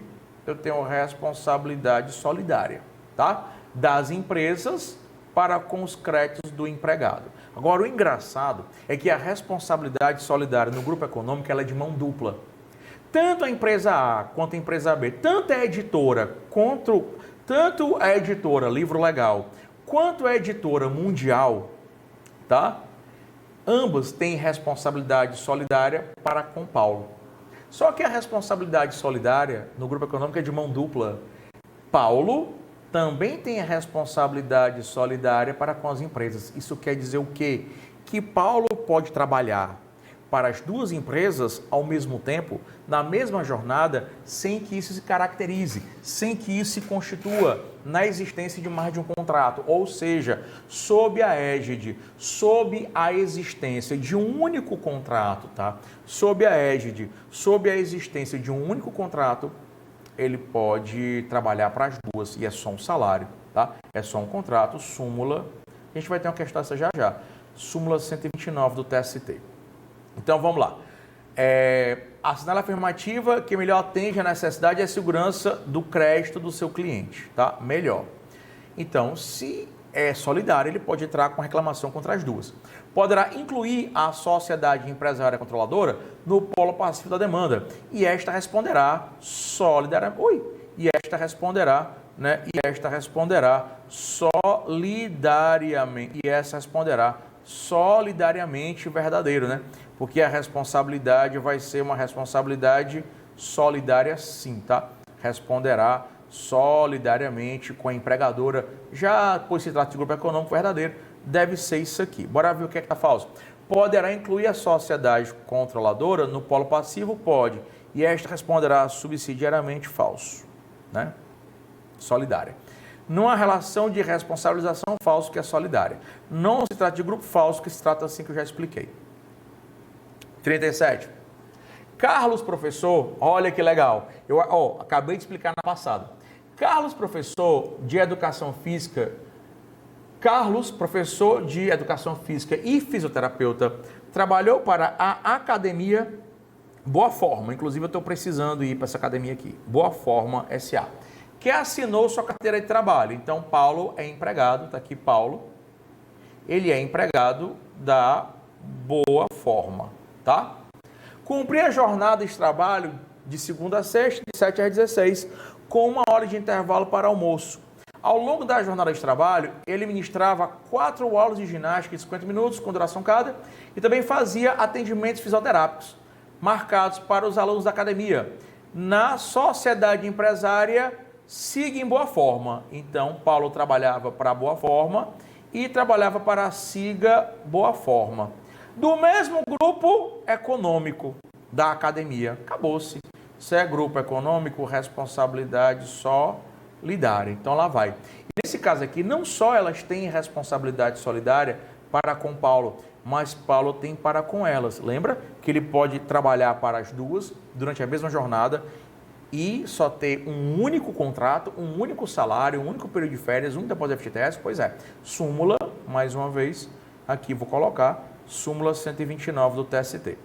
solidária, tá? Das empresas para com os créditos do empregado. Agora, o engraçado é que a responsabilidade solidária no grupo econômico ela é de mão dupla. Tanto a empresa A quanto a empresa B, tanto a editora Livro Legal, quanto a editora Mundial, tá? Ambas têm responsabilidade solidária para com Paulo. Só que a responsabilidade solidária no grupo econômico é de mão dupla. Paulo também tem a responsabilidade solidária para com as empresas. Isso quer dizer o quê? Que Paulo pode trabalhar para as duas empresas ao mesmo tempo, na mesma jornada, sem que isso se caracterize, sem que isso se constitua na existência de mais de um contrato. Ou seja, sob a égide, sob a existência de um único contrato, tá? Sob a égide, sob a existência de um único contrato, ele pode trabalhar para as duas e é só um salário, tá? É só um contrato, súmula. A gente vai ter uma questão dessa já já. Súmula 129 do TST. Então, vamos lá. assinale a afirmativa que melhor atende a necessidade e a segurança do crédito do seu cliente, tá? Melhor. Então, se é solidário, ele pode entrar com reclamação contra as duas. Poderá incluir a sociedade empresária controladora no polo passivo da demanda e esta responderá solidariamente. E esta responderá solidariamente. E essa responderá solidariamente verdadeiro, né? Porque a responsabilidade vai ser uma responsabilidade solidária, sim, tá? Responderá solidariamente com a empregadora, já pois se trata de grupo econômico verdadeiro, deve ser isso aqui. Bora ver o que é que está falso. Poderá incluir a sociedade controladora no polo passivo? Pode. E esta responderá subsidiariamente falso, né? Solidária. Numa relação de responsabilização falso que é solidária. Não se trata de grupo falso, que se trata assim que eu já expliquei. 37. Carlos, professor, olha que legal. Eu acabei de explicar na passada. Carlos, professor de educação física e fisioterapeuta, trabalhou para a academia Boa Forma. Inclusive, eu estou precisando ir para essa academia aqui. Boa Forma SA. Que assinou sua carteira de trabalho. Então, Paulo é empregado, está aqui Paulo. Ele é empregado da Boa Forma, tá? Cumprir a jornada de trabalho de segunda a sexta, de 7 às 16, com 1 hora de intervalo para almoço. Ao longo da jornada de trabalho, ele ministrava 4 aulas de ginástica de 50 minutos, com duração cada, e também fazia atendimentos fisioterápicos, marcados para os alunos da academia. Na sociedade empresária, siga em Boa Forma. Então, Paulo trabalhava para a Boa Forma e trabalhava para a Siga Boa Forma. Do mesmo grupo econômico da academia. Acabou-se. Se é grupo econômico, responsabilidade solidária. Então, lá vai. E nesse caso aqui, não só elas têm responsabilidade solidária para com Paulo, mas Paulo tem para com elas. Lembra que ele pode trabalhar para as duas durante a mesma jornada e só ter um único contrato, um único salário, um único período de férias, um depois do FGTS? Pois é. Súmula, mais uma vez, aqui vou colocar, súmula 129 do TST.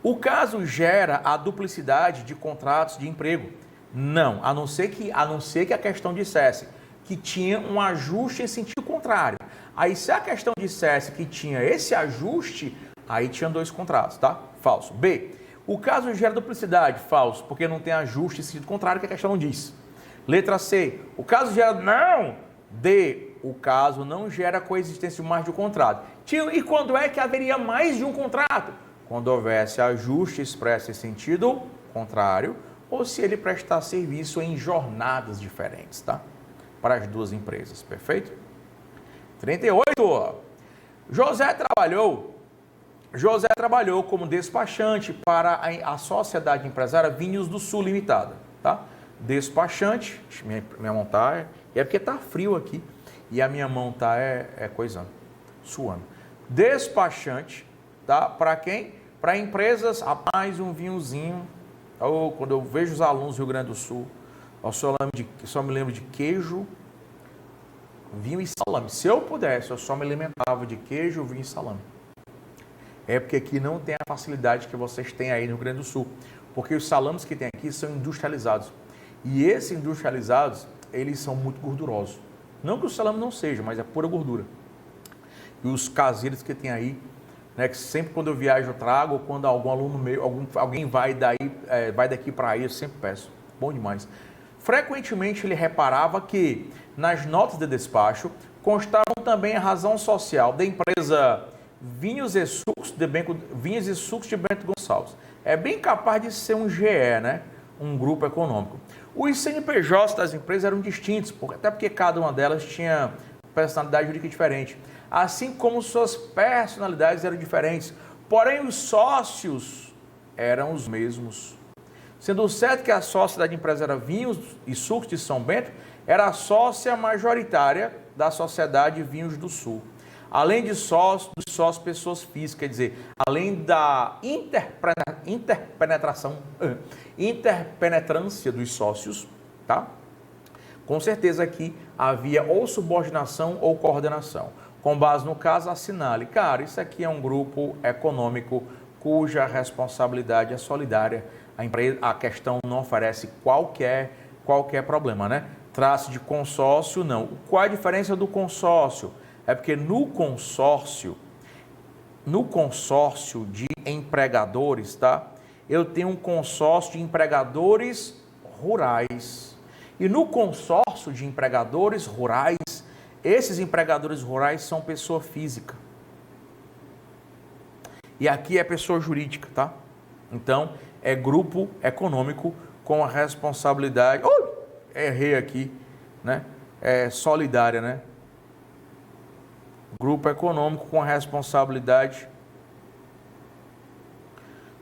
O caso gera a duplicidade de contratos de emprego? Não, a não ser que a questão dissesse que tinha um ajuste em sentido contrário. Aí, se a questão dissesse que tinha esse ajuste, aí tinha 2 contratos, tá? Falso. B, o caso gera duplicidade? Falso, porque não tem ajuste em sentido contrário, que a questão não diz. Letra C, o caso gera... Não! D, o caso não gera coexistência de mais de um contrato. Tio, e quando é que haveria mais de um contrato? Quando houvesse ajuste expresso em sentido contrário, ou se ele prestar serviço em jornadas diferentes, tá? Para as duas empresas, perfeito? 38. José trabalhou como despachante para a Sociedade Empresária Vinhos do Sul Limitada, tá? Despachante, minha mão tá, é porque tá frio aqui e a minha mão tá coisando, suando. Despachante, tá? Para quem? Para empresas, rapaz, um vinhozinho. Quando eu vejo os alunos do Rio Grande do Sul, eu só me lembro de queijo, vinho e salame. Se eu pudesse, eu só me alimentava de queijo, vinho e salame. É porque aqui não tem a facilidade que vocês têm aí no Rio Grande do Sul. Porque os salames que tem aqui são industrializados. E esses industrializados, eles são muito gordurosos. Não que o salame não seja, mas é pura gordura. E os caseiros que tem aí, né, que sempre quando eu viajo eu trago, ou quando algum aluno meu, alguém vai daqui para aí, eu sempre peço. Bom demais. Frequentemente ele reparava que nas notas de despacho constavam também a razão social da empresa Vinhos e Sucos de Bento Gonçalves. É bem capaz de ser um GE, né? Um grupo econômico. Os CNPJs das empresas eram distintos, até porque cada uma delas tinha personalidade jurídica diferente, assim como suas personalidades eram diferentes, porém os sócios eram os mesmos. Sendo certo que a Sociedade Empresária Vinhos e Sucos de São Bento era a sócia majoritária da Sociedade Vinhos do Sul. Além de sócios, pessoas físicas, quer dizer, além da interpenetrância dos sócios, tá? Com certeza aqui havia ou subordinação ou coordenação. Com base no caso, assinale. Cara, isso aqui é um grupo econômico cuja responsabilidade é solidária. A questão não oferece qualquer problema, né? Trata-se de consórcio, não. Qual a diferença do consórcio? É porque no consórcio de empregadores, tá? Eu tenho um consórcio de empregadores rurais. E no consórcio de empregadores rurais, esses empregadores rurais são pessoa física. E aqui é pessoa jurídica, tá? Então, é grupo econômico com a responsabilidade... errei aqui, né? É solidária, né? Grupo econômico com a responsabilidade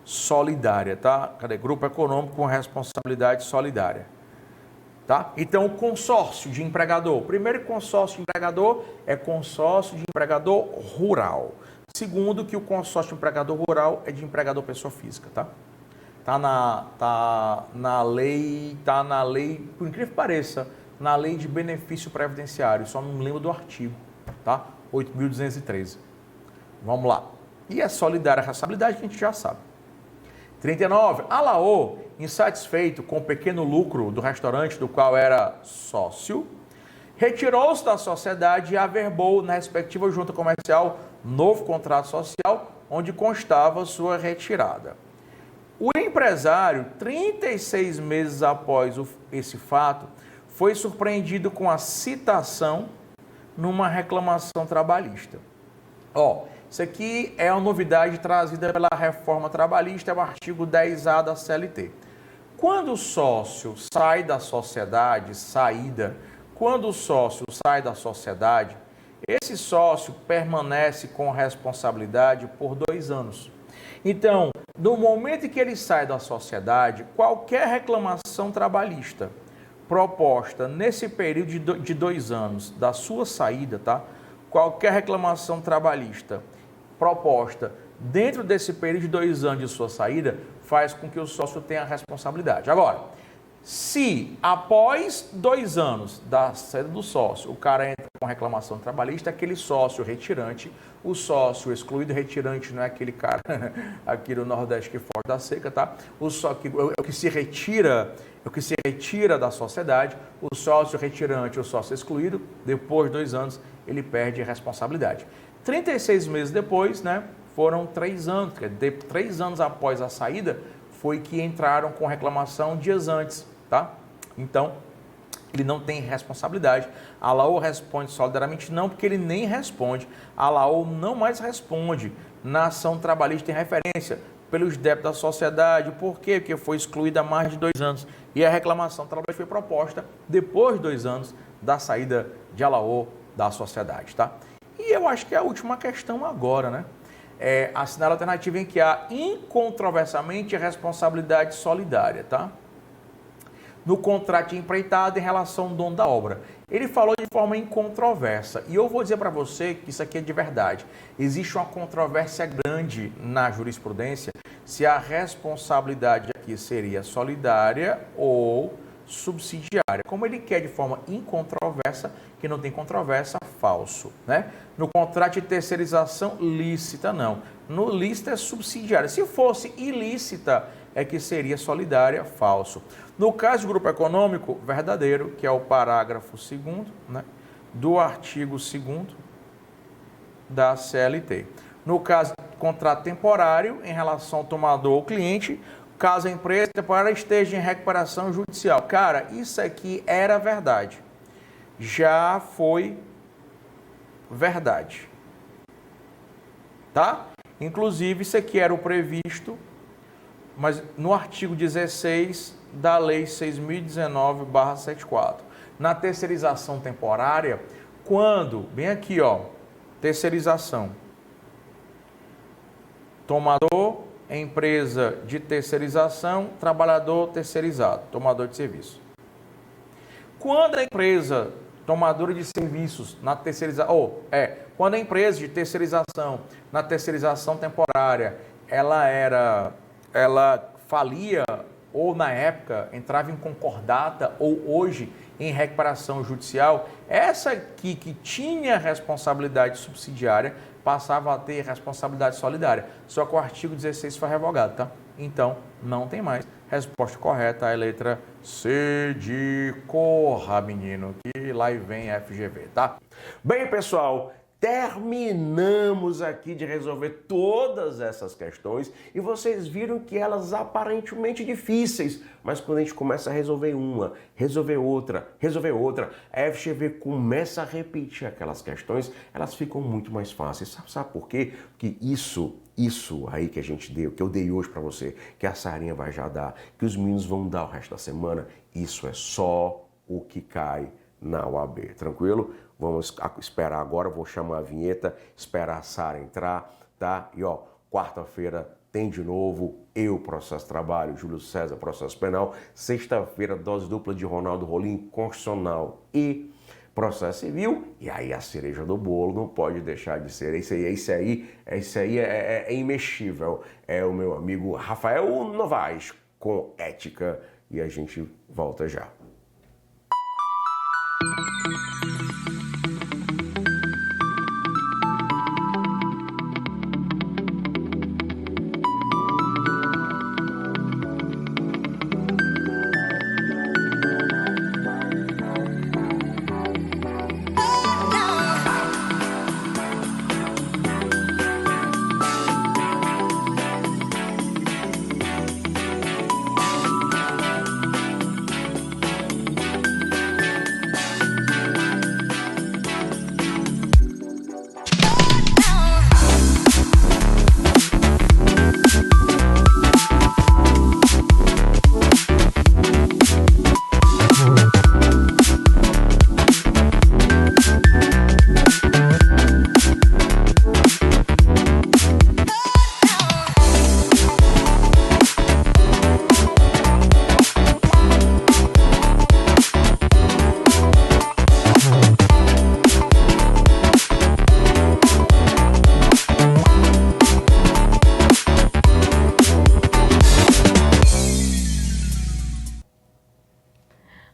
solidária, tá? Cadê? Grupo econômico com responsabilidade solidária, tá? Então, o consórcio de empregador. Primeiro, consórcio de empregador é consórcio de empregador rural. Segundo, que o consórcio de empregador rural é de empregador pessoa física, tá? Tá na lei, por incrível que pareça, na lei de benefício previdenciário, só não me lembro do artigo, tá? 8.213. Vamos lá. E a solidária responsabilidade que a gente já sabe. 39. A Laô, insatisfeito com o pequeno lucro do restaurante do qual era sócio, retirou-se da sociedade e averbou na respectiva junta comercial novo contrato social, onde constava sua retirada. O empresário, 36 meses após esse fato, foi surpreendido com a citação numa reclamação trabalhista. Isso aqui é uma novidade trazida pela reforma trabalhista, é o artigo 10A da CLT. Quando o sócio sai da sociedade, quando o sócio sai da sociedade, esse sócio permanece com responsabilidade por 2 anos. Então, no momento em que ele sai da sociedade, qualquer reclamação trabalhista proposta nesse período de 2 anos da sua saída, tá? Qualquer reclamação trabalhista proposta dentro desse período de 2 anos de sua saída faz com que o sócio tenha a responsabilidade. Agora, se após 2 anos da saída do sócio, o cara entra com reclamação trabalhista, aquele sócio retirante, o sócio excluído retirante não é aquele cara aqui do Nordeste que foge da seca, tá? O que se retira da sociedade, o sócio retirante, o sócio excluído, depois de 2 anos, ele perde a responsabilidade. 36 meses depois, né, foram 3 anos, 3 anos após a saída, foi que entraram com reclamação dias antes, tá? Então, ele não tem responsabilidade. A Laô responde solidariamente? Não, porque ele nem responde. A Laô não mais responde na ação trabalhista em referência pelos débitos da sociedade. Por quê? Porque foi excluída há mais de 2 anos. E a reclamação trabalhista foi proposta depois de 2 anos da saída de Alaô da sociedade, tá? E eu acho que é a última questão agora, né? É assinar a alternativa em que há incontroversamente responsabilidade solidária, tá? No contrato de empreitada em relação ao dono da obra. Ele falou de forma incontroversa. E eu vou dizer para você que isso aqui é de verdade. Existe uma controvérsia grande na jurisprudência se a responsabilidade aqui seria solidária ou subsidiária. Como ele quer de forma incontroversa, que não tem controvérsia, falso, né? No contrato de terceirização lícita, não. No lícita é subsidiária. Se fosse ilícita, é que seria solidária, falso. No caso do grupo econômico, verdadeiro, que é o parágrafo 2º, né, do artigo 2º da CLT. No caso do contrato temporário, em relação ao tomador ou cliente, caso a empresa temporária esteja em recuperação judicial. Cara, isso aqui era verdade. Já foi verdade. Tá? Inclusive, isso aqui era o previsto, mas no artigo 16 da Lei 6.019/74. Na terceirização temporária, quando, bem aqui, ó, terceirização, tomador, empresa de terceirização, trabalhador terceirizado, tomador de serviço. Quando a empresa tomadora de serviços na terceirização, quando a empresa de terceirização na terceirização temporária, ela falia ou na época entrava em concordata ou hoje em recuperação judicial, essa aqui que tinha responsabilidade subsidiária passava a ter responsabilidade solidária. Só que o artigo 16 foi revogado, tá? Então, não tem mais. Resposta correta é a letra C de Corra, menino, que lá vem FGV, tá?
Bem, pessoal, terminamos aqui de resolver todas essas questões e vocês viram que elas aparentemente difíceis, mas quando a gente começa a resolver uma, resolver outra, a FGV começa a repetir aquelas questões, elas ficam muito mais fáceis. Sabe por quê? Porque isso aí que a gente deu, que eu dei hoje para você, que a Sarinha vai já dar, que os meninos vão dar o resto da semana, isso é só o que cai na OAB, tranquilo? Vamos esperar agora, vou chamar a vinheta, esperar a Sara entrar, tá? E ó, quarta-feira tem de novo eu, processo trabalho, Júlio César, processo penal, sexta-feira, dose dupla de Ronaldo Rolim, constitucional e processo civil, e aí a cereja do bolo não pode deixar de ser, esse aí é imexível, é o meu amigo Rafael Novaes, com ética, e a gente volta já.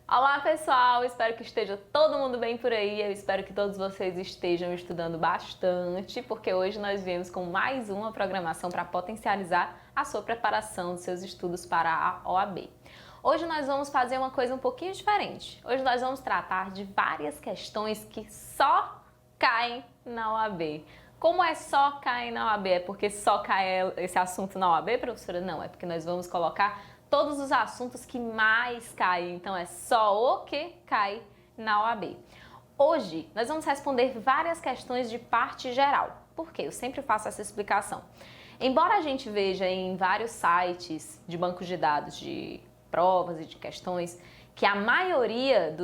Olá pessoal, espero que esteja todo mundo bem por aí, eu espero que todos vocês estejam estudando bastante, porque hoje nós viemos com mais uma programação para potencializar a sua preparação dos seus estudos para a OAB. Hoje nós vamos fazer uma coisa um pouquinho diferente, hoje nós vamos tratar de várias questões que só caem na OAB. Como é só cair na OAB? É porque só cai esse assunto na OAB, professora? Não, é porque nós vamos colocar todos os assuntos que mais caem, então é só o que cai na OAB. Hoje nós vamos responder várias questões de parte geral. Por quê? Eu sempre faço essa explicação. Embora a gente veja em vários sites de bancos de dados de provas e de questões que a maioria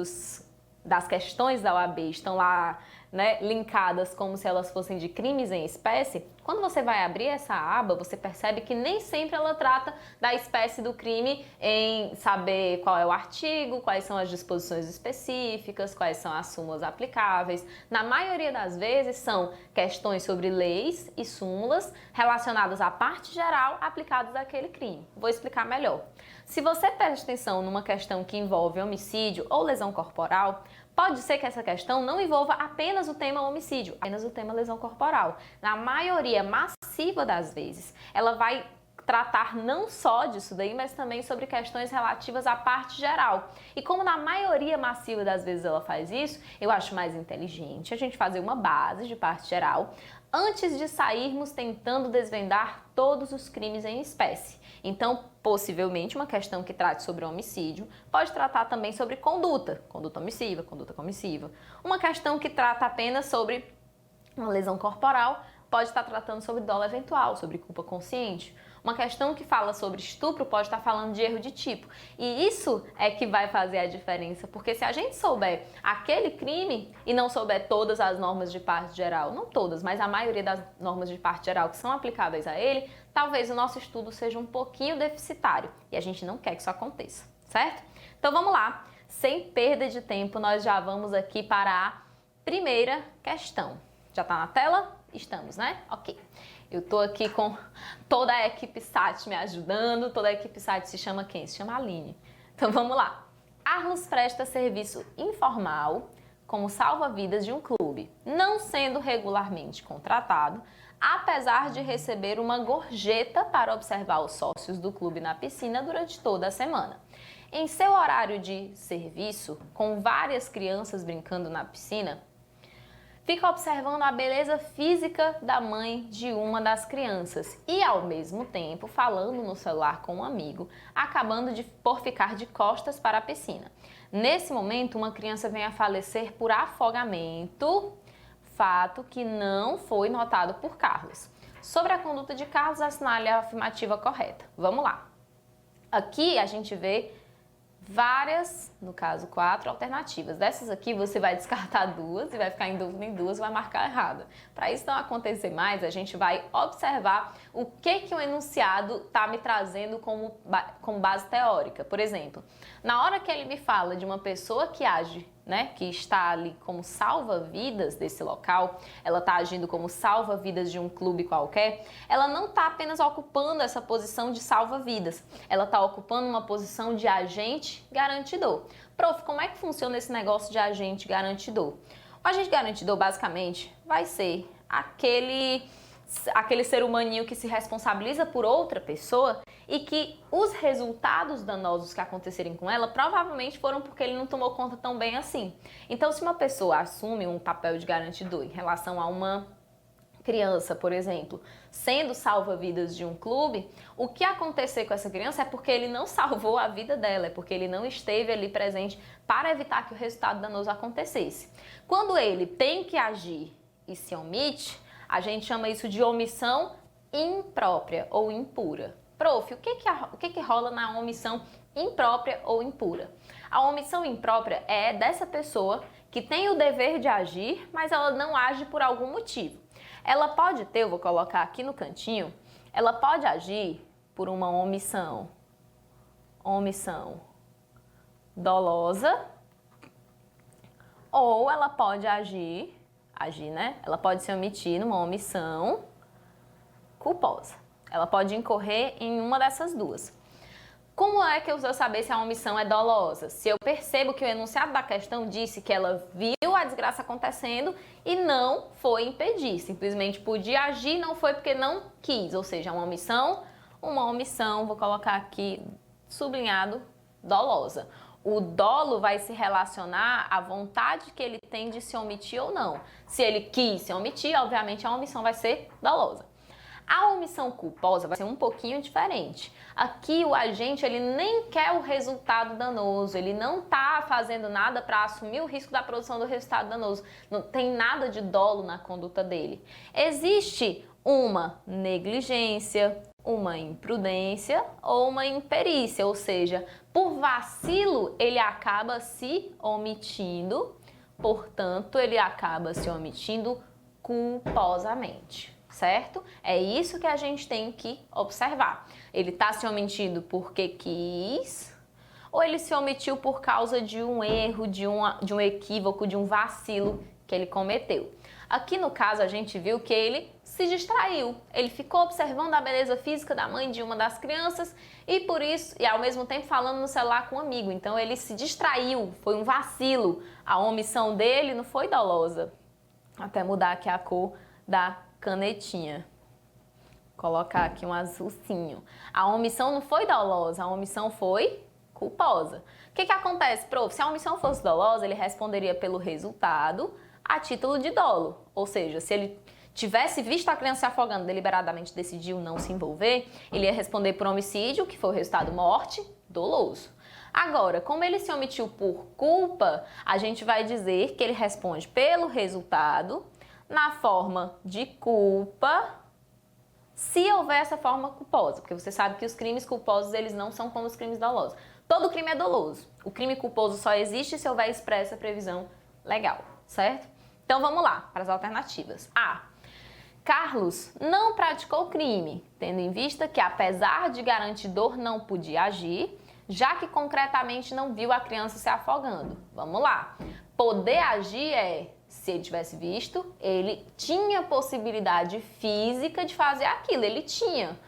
das questões da OAB estão lá, né, linkadas como se elas fossem de crimes em espécie, quando você vai abrir essa aba, você percebe que nem sempre ela trata da espécie do crime em saber qual é o artigo, quais são as disposições específicas, quais são as súmulas aplicáveis. Na maioria das vezes são questões sobre leis e súmulas relacionadas à parte geral aplicadas àquele crime. Vou explicar melhor. Se você presta atenção numa questão que envolve homicídio ou lesão corporal, pode ser que essa questão não envolva apenas o tema homicídio, apenas o tema lesão corporal. Na maioria massiva das vezes, ela vai tratar não só disso daí, mas também sobre questões relativas à parte geral. E como na maioria massiva das vezes ela faz isso, eu acho mais inteligente a gente fazer uma base de parte geral antes de sairmos tentando desvendar todos os crimes em espécie. Então, possivelmente, uma questão que trate sobre homicídio pode tratar também sobre conduta omissiva, conduta comissiva. Uma questão que trata apenas sobre uma lesão corporal pode estar tratando sobre dolo eventual, sobre culpa consciente. Uma questão que fala sobre estupro pode estar falando de erro de tipo. E isso é que vai fazer a diferença, porque se a gente souber aquele crime e não souber todas as normas de parte geral, não todas, mas a maioria das normas de parte geral que são aplicáveis a ele, talvez o nosso estudo seja um pouquinho deficitário. E a gente não quer que isso aconteça, certo? Então vamos lá. Sem perda de tempo, nós já vamos aqui para a primeira questão. Já está na tela? Estamos, né? Ok. Eu tô aqui com toda a equipe SAT me ajudando. Toda a equipe SAT se chama quem? Se chama Aline. Então vamos lá. Carlos presta serviço informal como salva-vidas de um clube, não sendo regularmente contratado, apesar de receber uma gorjeta para observar os sócios do clube na piscina durante toda a semana. Em seu horário de serviço, com várias crianças brincando na piscina, fica observando a beleza física da mãe de uma das crianças e, ao mesmo tempo, falando no celular com um amigo, acabando por ficar de costas para a piscina. Nesse momento, uma criança vem a falecer por afogamento, fato que não foi notado por Carlos. Sobre a conduta de Carlos, assinale a afirmativa correta. Vamos lá. Aqui a gente vê várias, no caso 4 alternativas. Dessas aqui você vai descartar 2 e vai ficar em dúvida em 2 e vai marcar errada. Para isso não acontecer mais, a gente vai observar o que o enunciado está me trazendo como base teórica. Por exemplo, na hora que ele me fala de uma pessoa que age, que está ali como salva-vidas desse local, ela está agindo como salva-vidas de um clube qualquer, ela não está apenas ocupando essa posição de salva-vidas, ela está ocupando uma posição de agente garantidor. Prof, como é que funciona esse negócio de agente garantidor? O agente garantidor, basicamente, vai ser aquele ser humaninho que se responsabiliza por outra pessoa e que os resultados danosos que acontecerem com ela provavelmente foram porque ele não tomou conta tão bem assim. Então, se uma pessoa assume um papel de garantidor em relação a uma criança, por exemplo, sendo salva-vidas de um clube, o que acontecer com essa criança é porque ele não salvou a vida dela, é porque ele não esteve ali presente para evitar que o resultado danoso acontecesse. Quando ele tem que agir e se omite, a gente chama isso de omissão imprópria ou impura. Prof, o que rola na omissão imprópria ou impura? A omissão imprópria é dessa pessoa que tem o dever de agir, mas ela não age por algum motivo. Ela pode ter, eu vou colocar aqui no cantinho, ela pode agir por uma omissão dolosa, ou ela pode agir, ela pode se omitir numa omissão culposa. Ela pode incorrer em uma dessas duas. Como é que eu vou saber se a omissão é dolosa? Se eu percebo que o enunciado da questão disse que ela viu a desgraça acontecendo e não foi impedir, simplesmente podia agir, não foi porque não quis, ou seja, uma omissão, vou colocar aqui sublinhado, dolosa. O dolo vai se relacionar à vontade que ele tem de se omitir ou não. Se ele quis se omitir, obviamente a omissão vai ser dolosa. A omissão culposa vai ser um pouquinho diferente. Aqui o agente ele nem quer o resultado danoso, ele não está fazendo nada para assumir o risco da produção do resultado danoso. Não tem nada de dolo na conduta dele. Existe uma negligência, uma imprudência ou uma imperícia, ou seja, por vacilo ele acaba se omitindo, portanto ele acaba se omitindo culposamente. Certo? É isso que a gente tem que observar. Ele está se omitindo porque quis ou ele se omitiu por causa de um erro, de um equívoco, de um vacilo que ele cometeu. Aqui no caso a gente viu que ele se distraiu. Ele ficou observando a beleza física da mãe de uma das crianças e por isso, e ao mesmo tempo falando no celular com um amigo. Então ele se distraiu, foi um vacilo. A omissão dele não foi dolosa. Até mudar aqui a cor da canetinha. Colocar aqui um azulzinho. A omissão não foi dolosa, a omissão foi culposa. O que acontece, prof? Se a omissão fosse dolosa, ele responderia pelo resultado a título de dolo. Ou seja, se ele tivesse visto a criança se afogando, deliberadamente decidiu não se envolver, ele ia responder por homicídio, que foi o resultado morte, doloso. Agora, como ele se omitiu por culpa, a gente vai dizer que ele responde pelo resultado na forma de culpa, se houver essa forma culposa, porque você sabe que os crimes culposos eles não são como os crimes dolosos. Todo crime é doloso. O crime culposo só existe se houver expressa previsão legal, certo? Então vamos lá para as alternativas. A. Carlos não praticou crime, tendo em vista que, apesar de garantidor, não podia agir, já que concretamente não viu a criança se afogando. Vamos lá. Poder agir é, se ele tivesse visto, ele tinha possibilidade física de fazer aquilo, ele tinha.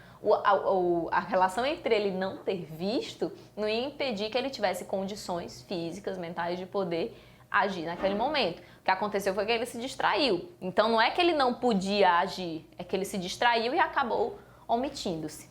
A relação entre ele não ter visto não ia impedir que ele tivesse condições físicas, mentais de poder agir naquele momento. O que aconteceu foi que ele se distraiu. Então não é que ele não podia agir, é que ele se distraiu e acabou omitindo-se.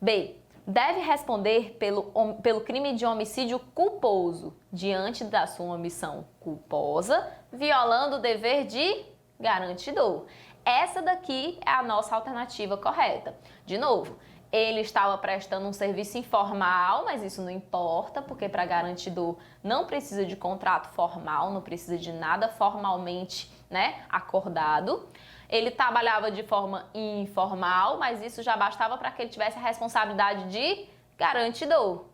B. Deve responder pelo crime de homicídio culposo diante da sua omissão culposa, violando o dever de garantidor. Essa daqui é a nossa alternativa correta. De novo, ele estava prestando um serviço informal, mas isso não importa, porque para garantidor não precisa de contrato formal, não precisa de nada formalmente, né, acordado. Ele trabalhava de forma informal, mas isso já bastava para que ele tivesse a responsabilidade de garantidor.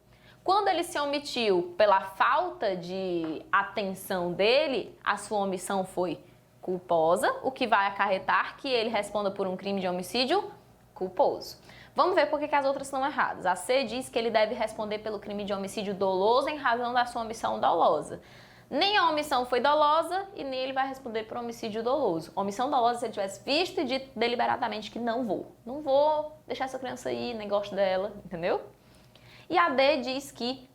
Quando ele se omitiu pela falta de atenção dele, a sua omissão foi culposa, o que vai acarretar que ele responda por um crime de homicídio culposo. Vamos ver por que as outras estão erradas. A C diz que ele deve responder pelo crime de homicídio doloso em razão da sua omissão dolosa. Nem a omissão foi dolosa e nem ele vai responder por homicídio doloso. Omissão dolosa se ele tivesse visto e dito deliberadamente que não vou deixar essa criança aí, nem gosto dela, entendeu? E a D diz que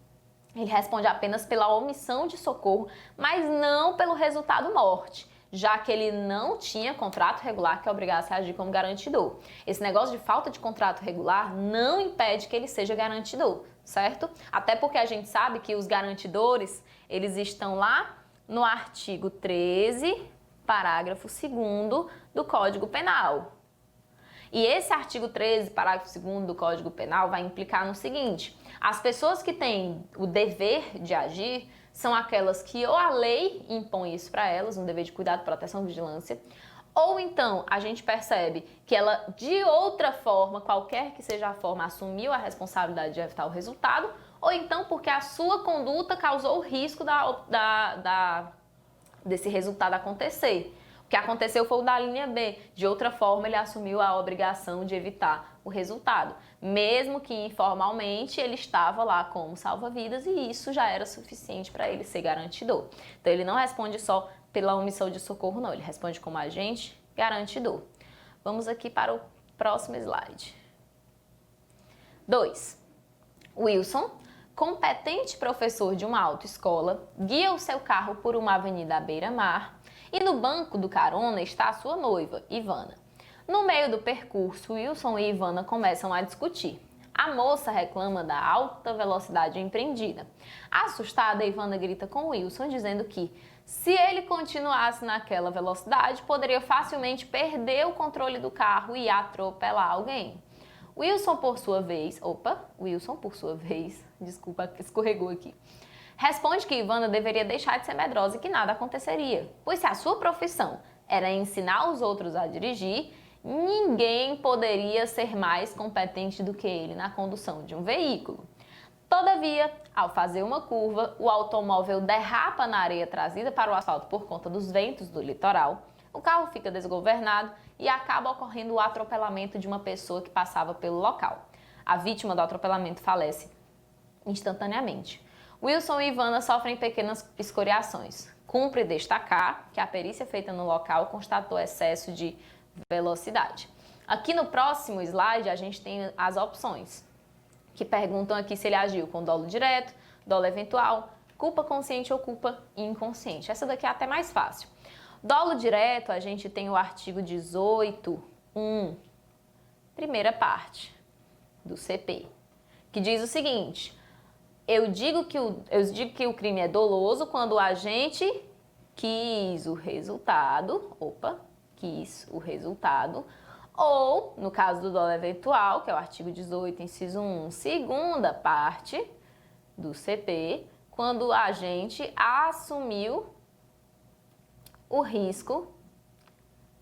ele responde apenas pela omissão de socorro, mas não pelo resultado morte, já que ele não tinha contrato regular que obrigasse a agir como garantidor. Esse negócio de falta de contrato regular não impede que ele seja garantidor, certo? Até porque a gente sabe que os garantidores, eles estão lá no artigo 13, parágrafo 2º do Código Penal. E esse artigo 13, parágrafo 2º do Código Penal vai implicar no seguinte: as pessoas que têm o dever de agir são aquelas que ou a lei impõe isso para elas, um dever de cuidado, proteção, vigilância, ou então a gente percebe que ela, de outra forma, qualquer que seja a forma, assumiu a responsabilidade de evitar o resultado, ou então porque a sua conduta causou o risco desse resultado acontecer. O que aconteceu foi o da linha B. De outra forma, ele assumiu a obrigação de evitar o resultado. Mesmo que informalmente ele estava lá como salva-vidas e isso já era suficiente para ele ser garantidor. Então, ele não responde só pela omissão de socorro, não. Ele responde como agente garantidor. Vamos aqui para o próximo slide. 2. Wilson, competente professor de uma autoescola, guia o seu carro por uma avenida à beira-mar e no banco do carona está a sua noiva, Ivana. No meio do percurso, Wilson e Ivana começam a discutir. A moça reclama da alta velocidade empreendida. Assustada, Ivana grita com Wilson, dizendo que, se ele continuasse naquela velocidade, poderia facilmente perder o controle do carro e atropelar alguém. Wilson, por sua vez, desculpa, escorregou aqui, responde que Ivana deveria deixar de ser medrosa e que nada aconteceria, pois se a sua profissão era ensinar os outros a dirigir, ninguém poderia ser mais competente do que ele na condução de um veículo. Todavia, ao fazer uma curva, o automóvel derrapa na areia trazida para o asfalto por conta dos ventos do litoral, o carro fica desgovernado e acaba ocorrendo o atropelamento de uma pessoa que passava pelo local. A vítima do atropelamento falece instantaneamente. Wilson e Ivana sofrem pequenas escoriações. Cumpre destacar que a perícia feita no local constatou excesso de velocidade. Aqui no próximo slide a gente tem as opções, que perguntam aqui se ele agiu com dolo direto, dolo eventual, culpa consciente ou culpa inconsciente. Essa daqui é até mais fácil. Dolo direto, a gente tem o artigo 18.1, primeira parte do CP, que diz o seguinte: eu digo que o crime é doloso quando o agente quis o resultado, ou, no caso do dolo eventual, que é o artigo 18, inciso 1, segunda parte do CP, quando o agente assumiu o risco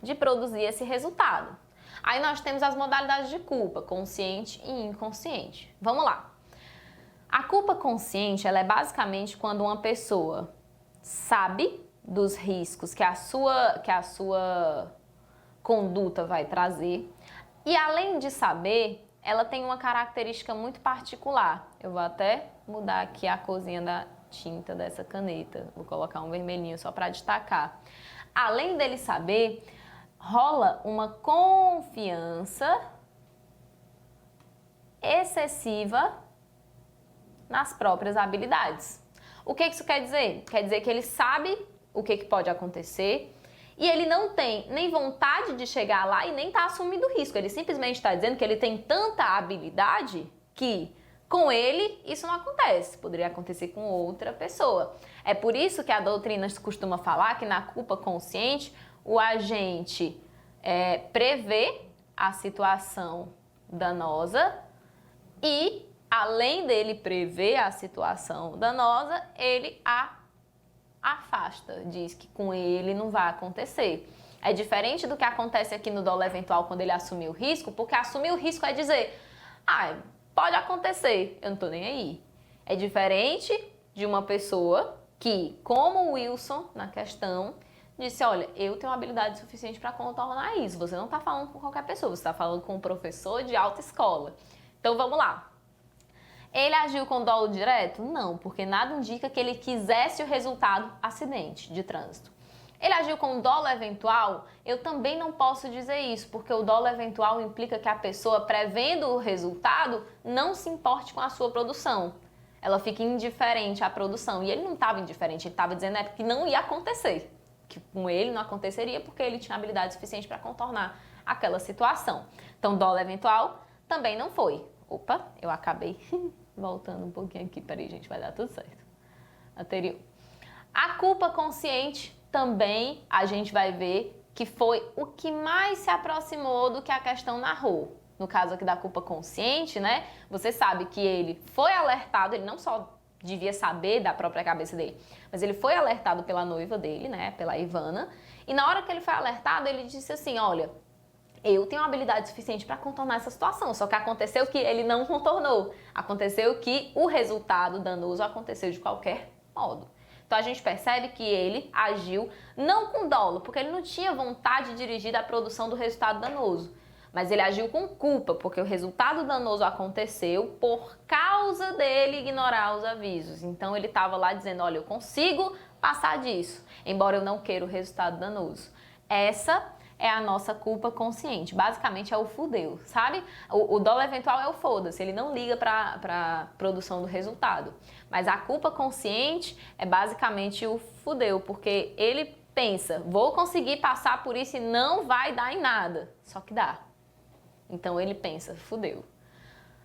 de produzir esse resultado. Aí nós temos as modalidades de culpa, consciente e inconsciente. Vamos lá. A culpa consciente, ela é basicamente quando uma pessoa sabe dos riscos que a sua conduta vai trazer e, além de saber, ela tem uma característica muito particular. Eu vou até mudar aqui a corzinha tinta dessa caneta. Vou colocar um vermelhinho só para destacar. Além dele saber, rola uma confiança excessiva nas próprias habilidades. O que isso quer dizer? Quer dizer que ele sabe o que pode acontecer e ele não tem nem vontade de chegar lá e nem está assumindo risco. Ele simplesmente está dizendo que ele tem tanta habilidade que com ele isso não acontece. Poderia acontecer com outra pessoa. É por isso que a doutrina costuma falar que na culpa consciente o agente prevê a situação danosa e, além dele prever a situação danosa, ele a afasta, diz que com ele não vai acontecer. É diferente do que acontece aqui no dolo eventual quando ele assume o risco, porque assumir o risco é dizer, pode acontecer, eu não tô nem aí. É diferente de uma pessoa que, como o Wilson, na questão, disse, olha, eu tenho habilidade suficiente para contornar isso. Você não está falando com qualquer pessoa, você está falando com um professor de alta escola. Então vamos lá. Ele agiu com dolo direto? Não, porque nada indica que ele quisesse o resultado acidente de trânsito. Ele agiu com dolo eventual? Eu também não posso dizer isso, porque o dolo eventual implica que a pessoa, prevendo o resultado, não se importe com a sua produção. Ela fica indiferente à produção. E ele não estava indiferente, ele estava dizendo que não ia acontecer. Que com ele não aconteceria porque ele tinha habilidade suficiente para contornar aquela situação. Então, dolo eventual também não foi. Opa, eu acabei voltando um pouquinho aqui. Peraí, gente, vai dar tudo certo. Anterior. A culpa consciente também a gente vai ver que foi o que mais se aproximou do que a questão narrou. No caso aqui da culpa consciente, né? Você sabe que ele foi alertado, ele não só devia saber da própria cabeça dele, mas ele foi alertado pela noiva dele, né? Pela Ivana. E na hora que ele foi alertado, ele disse assim, olha, eu tenho habilidade suficiente para contornar essa situação, só que aconteceu que ele não contornou. Aconteceu que o resultado danoso aconteceu de qualquer modo. Então a gente percebe que ele agiu não com dolo, porque ele não tinha vontade dirigida à produção do resultado danoso, mas ele agiu com culpa, porque o resultado danoso aconteceu por causa dele ignorar os avisos. Então ele estava lá dizendo, olha, eu consigo passar disso, embora eu não queira o resultado danoso. Essa é a nossa culpa consciente. Basicamente é o fudeu, sabe? O dolo eventual é o foda-se, ele não liga para produção do resultado. Mas a culpa consciente é basicamente o fudeu, porque ele pensa, vou conseguir passar por isso e não vai dar em nada. Só que dá. Então ele pensa, fudeu.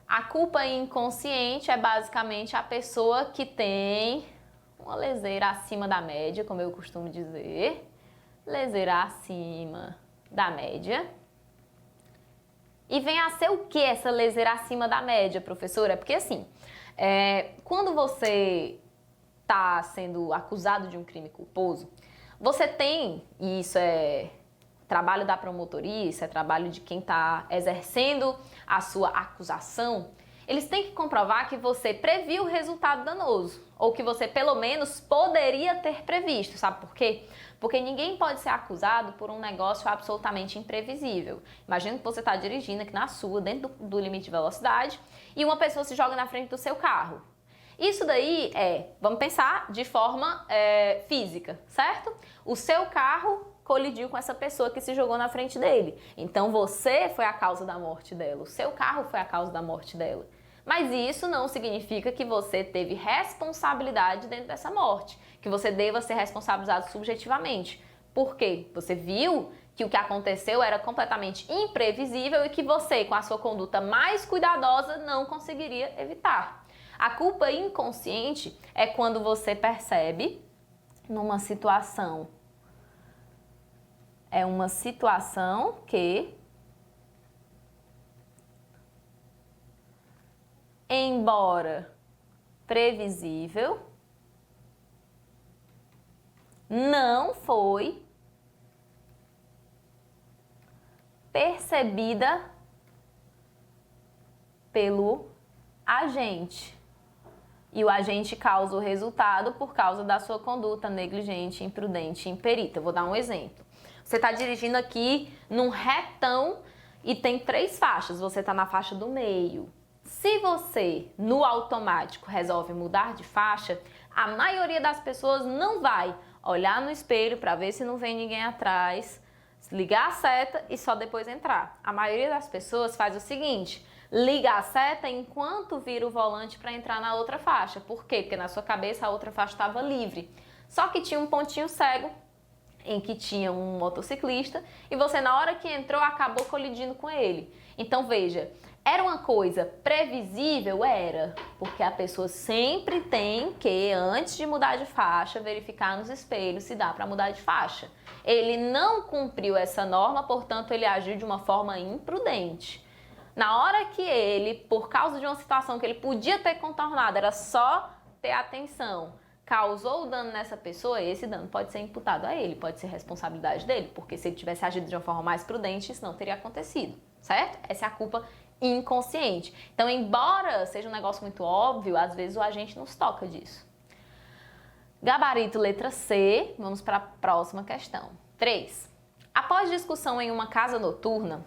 A culpa inconsciente é basicamente a pessoa que tem uma leseira acima da média, como eu costumo dizer. Leseira acima da média. E vem a ser o que essa leseira acima da média, professora? Porque assim, quando você está sendo acusado de um crime culposo, você tem, e isso é trabalho da promotoria, isso é trabalho de quem está exercendo a sua acusação, eles têm que comprovar que você previu o resultado danoso, ou que você pelo menos poderia ter previsto, sabe por quê? Porque ninguém pode ser acusado por um negócio absolutamente imprevisível. Imagina que você está dirigindo aqui na sua, dentro do limite de velocidade, e uma pessoa se joga na frente do seu carro. Isso daí vamos pensar de forma física, certo? O seu carro colidiu com essa pessoa que se jogou na frente dele. Então você foi a causa da morte dela, o seu carro foi a causa da morte dela. Mas isso não significa que você teve responsabilidade dentro dessa morte, que você deva ser responsabilizado subjetivamente. Por quê? Você viu que o que aconteceu era completamente imprevisível e que você, com a sua conduta mais cuidadosa, não conseguiria evitar. A culpa inconsciente é quando você percebe numa situação. É uma situação que, embora previsível, não foi percebida pelo agente. E o agente causa o resultado por causa da sua conduta negligente, imprudente e imperita. Eu vou dar um exemplo. Você está dirigindo aqui num retão e tem 3 faixas. Você está na faixa do meio. Se você, no automático, resolve mudar de faixa, a maioria das pessoas não vai olhar no espelho para ver se não vem ninguém atrás, ligar a seta e só depois entrar. A maioria das pessoas faz o seguinte: liga a seta enquanto vira o volante para entrar na outra faixa. Por quê? Porque na sua cabeça a outra faixa estava livre. Só que tinha um pontinho cego em que tinha um motociclista e você, na hora que entrou, acabou colidindo com ele. Então veja, era uma coisa previsível? Era, porque a pessoa sempre tem que, antes de mudar de faixa, verificar nos espelhos se dá para mudar de faixa. Ele não cumpriu essa norma, portanto ele agiu de uma forma imprudente. Na hora que ele, por causa de uma situação que ele podia ter contornado, era só ter atenção, causou o dano nessa pessoa, esse dano pode ser imputado a ele, pode ser responsabilidade dele, porque se ele tivesse agido de uma forma mais prudente, isso não teria acontecido, certo? Essa é a culpa inconsciente. Então, embora seja um negócio muito óbvio, às vezes o agente nos toca disso. Gabarito letra C, vamos para a próxima questão. 3. Após discussão em uma casa noturna,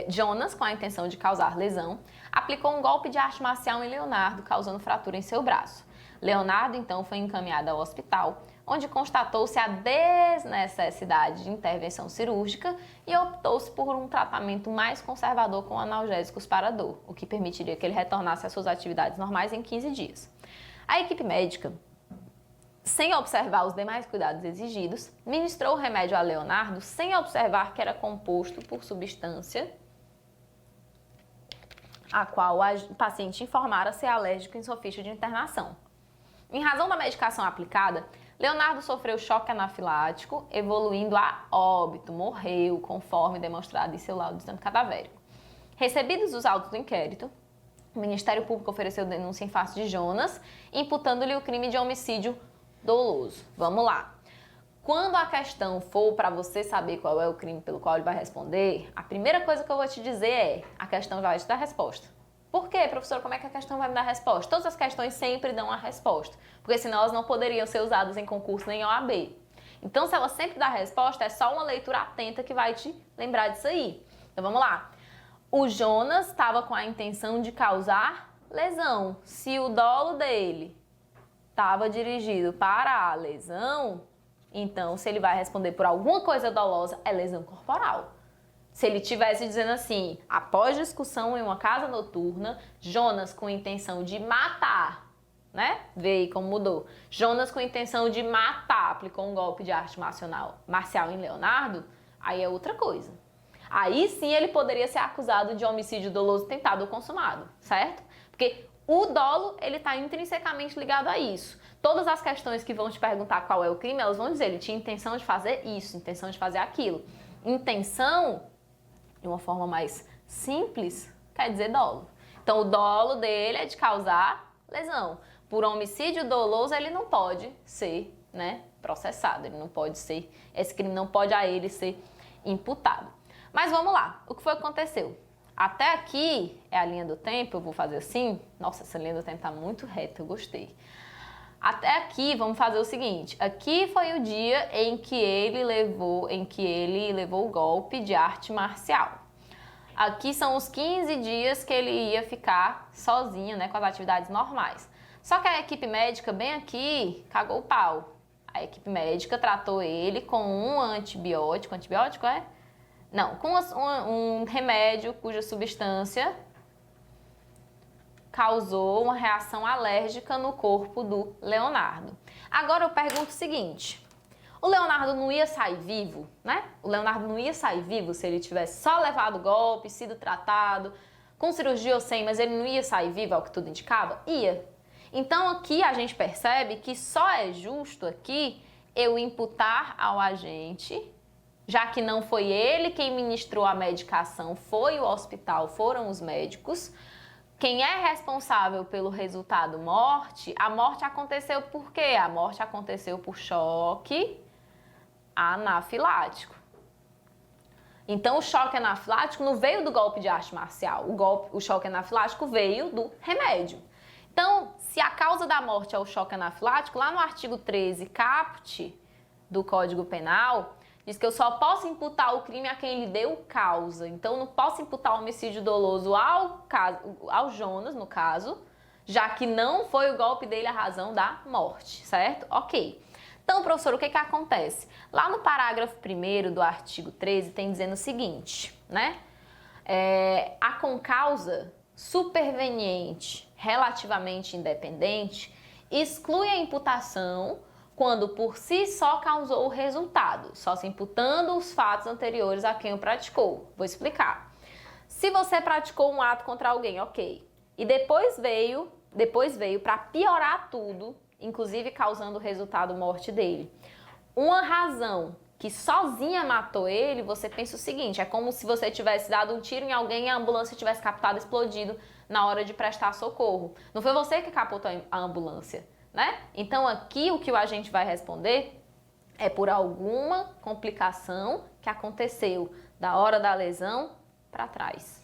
Jonas, com a intenção de causar lesão, aplicou um golpe de arte marcial em Leonardo, causando fratura em seu braço. Leonardo, então, foi encaminhado ao hospital, onde constatou-se a desnecessidade de intervenção cirúrgica e optou-se por um tratamento mais conservador com analgésicos para a dor, o que permitiria que ele retornasse às suas atividades normais em 15 dias. A equipe médica, sem observar os demais cuidados exigidos, ministrou o remédio a Leonardo sem observar que era composto por substância a qual o paciente informara ser alérgico em sua ficha de internação. Em razão da medicação aplicada, Leonardo sofreu choque anafilático, evoluindo a óbito, morreu, conforme demonstrado em seu laudo de exame cadavérico. Recebidos os autos do inquérito, o Ministério Público ofereceu denúncia em face de Jonas, imputando-lhe o crime de homicídio doloso. Vamos lá. Quando a questão for para você saber qual é o crime pelo qual ele vai responder, a primeira coisa que eu vou te dizer é: a questão vai te dar resposta. Por quê, professor? Como é que a questão vai me dar resposta? Todas as questões sempre dão a resposta, porque senão elas não poderiam ser usadas em concurso nem em OAB. Então, se ela sempre dá a resposta, é só uma leitura atenta que vai te lembrar disso aí. Então, vamos lá. O Jonas estava com a intenção de causar lesão. Se o dolo dele estava dirigido para a lesão, então, se ele vai responder por alguma coisa dolosa, é lesão corporal. Se ele estivesse dizendo assim: após discussão em uma casa noturna, Jonas com intenção de matar, né? Vê aí como mudou. Jonas com intenção de matar, aplicou um golpe de arte marcial em Leonardo, aí é outra coisa. Aí sim ele poderia ser acusado de homicídio doloso tentado ou consumado, certo? Porque o dolo, ele está intrinsecamente ligado a isso. Todas as questões que vão te perguntar qual é o crime, elas vão dizer: ele tinha intenção de fazer isso, intenção de fazer aquilo. Intenção, de uma forma mais simples, quer dizer dolo. Então, o dolo dele é de causar lesão. Por homicídio doloso, ele não pode ser, processado. Ele não pode ser, esse crime não pode a ele ser imputado. Mas vamos lá, o que foi que aconteceu? Até aqui é a linha do tempo, eu vou fazer assim. Nossa, essa linha do tempo tá muito reta, eu gostei. Até aqui, vamos fazer o seguinte: aqui foi o dia em que ele levou o golpe de arte marcial. Aqui são os 15 dias que ele ia ficar sozinho, com as atividades normais. Só que a equipe médica, bem aqui, cagou o pau. A equipe médica tratou ele com um antibiótico. Antibiótico é? Não, com um remédio cuja substância causou uma reação alérgica no corpo do Leonardo. Agora eu pergunto o seguinte: o Leonardo não ia sair vivo, O Leonardo não ia sair vivo se ele tivesse só levado o golpe, sido tratado, com cirurgia ou sem, mas ele não ia sair vivo, ao que tudo indicava? Ia. Então aqui a gente percebe que só é justo aqui eu imputar ao agente, já que não foi ele quem ministrou a medicação, foi o hospital, foram os médicos. Quem é responsável pelo resultado morte, a morte aconteceu por quê? A morte aconteceu por choque anafilático. Então, o choque anafilático não veio do golpe de arte marcial. O choque anafilático veio do remédio. Então, se a causa da morte é o choque anafilático, lá no artigo 13, caput do Código Penal, diz que eu só posso imputar o crime a quem lhe deu causa. Então, não posso imputar o homicídio doloso ao Jonas, no caso, já que não foi o golpe dele a razão da morte, certo? Ok. Então, professor, o que acontece? Lá no parágrafo 1º do artigo 13 tem dizendo o seguinte, né? A concausa superveniente relativamente independente exclui a imputação quando por si só causou o resultado, só se imputando os fatos anteriores a quem o praticou. Vou explicar. Se você praticou um ato contra alguém, ok, e depois veio para piorar tudo, inclusive causando o resultado morte dele, uma razão que sozinha matou ele, você pensa o seguinte, é como se você tivesse dado um tiro em alguém e a ambulância tivesse captado explodido na hora de prestar socorro. Não foi você que capotou a ambulância, né? Então aqui o que o agente vai responder é por alguma complicação que aconteceu da hora da lesão para trás.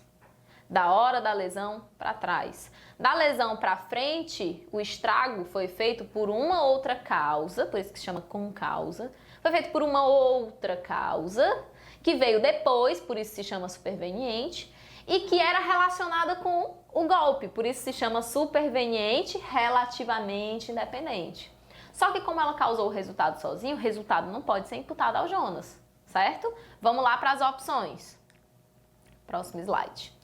Da hora da lesão para trás. Da lesão para frente, o estrago foi feito por uma outra causa, por isso que se chama concausa. Foi feito por uma outra causa, que veio depois, por isso se chama superveniente, e que era relacionada com o golpe, por isso se chama superveniente relativamente independente. Só que como ela causou o resultado sozinho, o resultado não pode ser imputado ao Jonas, certo? Vamos lá para as opções. Próximo slide.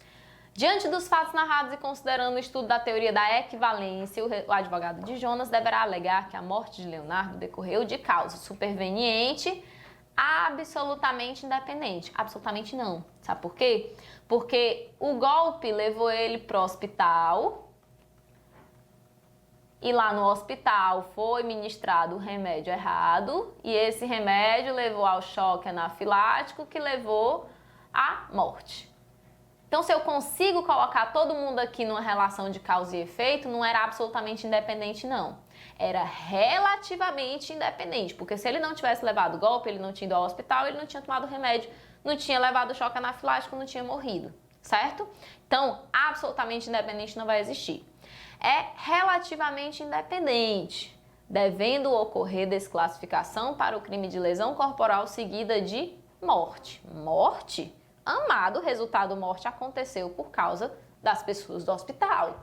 Diante dos fatos narrados e considerando o estudo da teoria da equivalência, o advogado de Jonas deverá alegar que a morte de Leonardo decorreu de causa superveniente absolutamente independente. Absolutamente não. Sabe por quê? Porque o golpe levou ele para o hospital e lá no hospital foi ministrado o remédio errado e esse remédio levou ao choque anafilático que levou à morte. Então, se eu consigo colocar todo mundo aqui numa relação de causa e efeito, não era absolutamente independente, não. Era relativamente independente, porque se ele não tivesse levado o golpe, ele não tinha ido ao hospital, ele não tinha tomado remédio, não tinha levado o choque anafilático, não tinha morrido, certo? Então, absolutamente independente não vai existir. É relativamente independente, devendo ocorrer desclassificação para o crime de lesão corporal seguida de morte. Morte? Amado, o resultado morte aconteceu por causa das pessoas do hospital.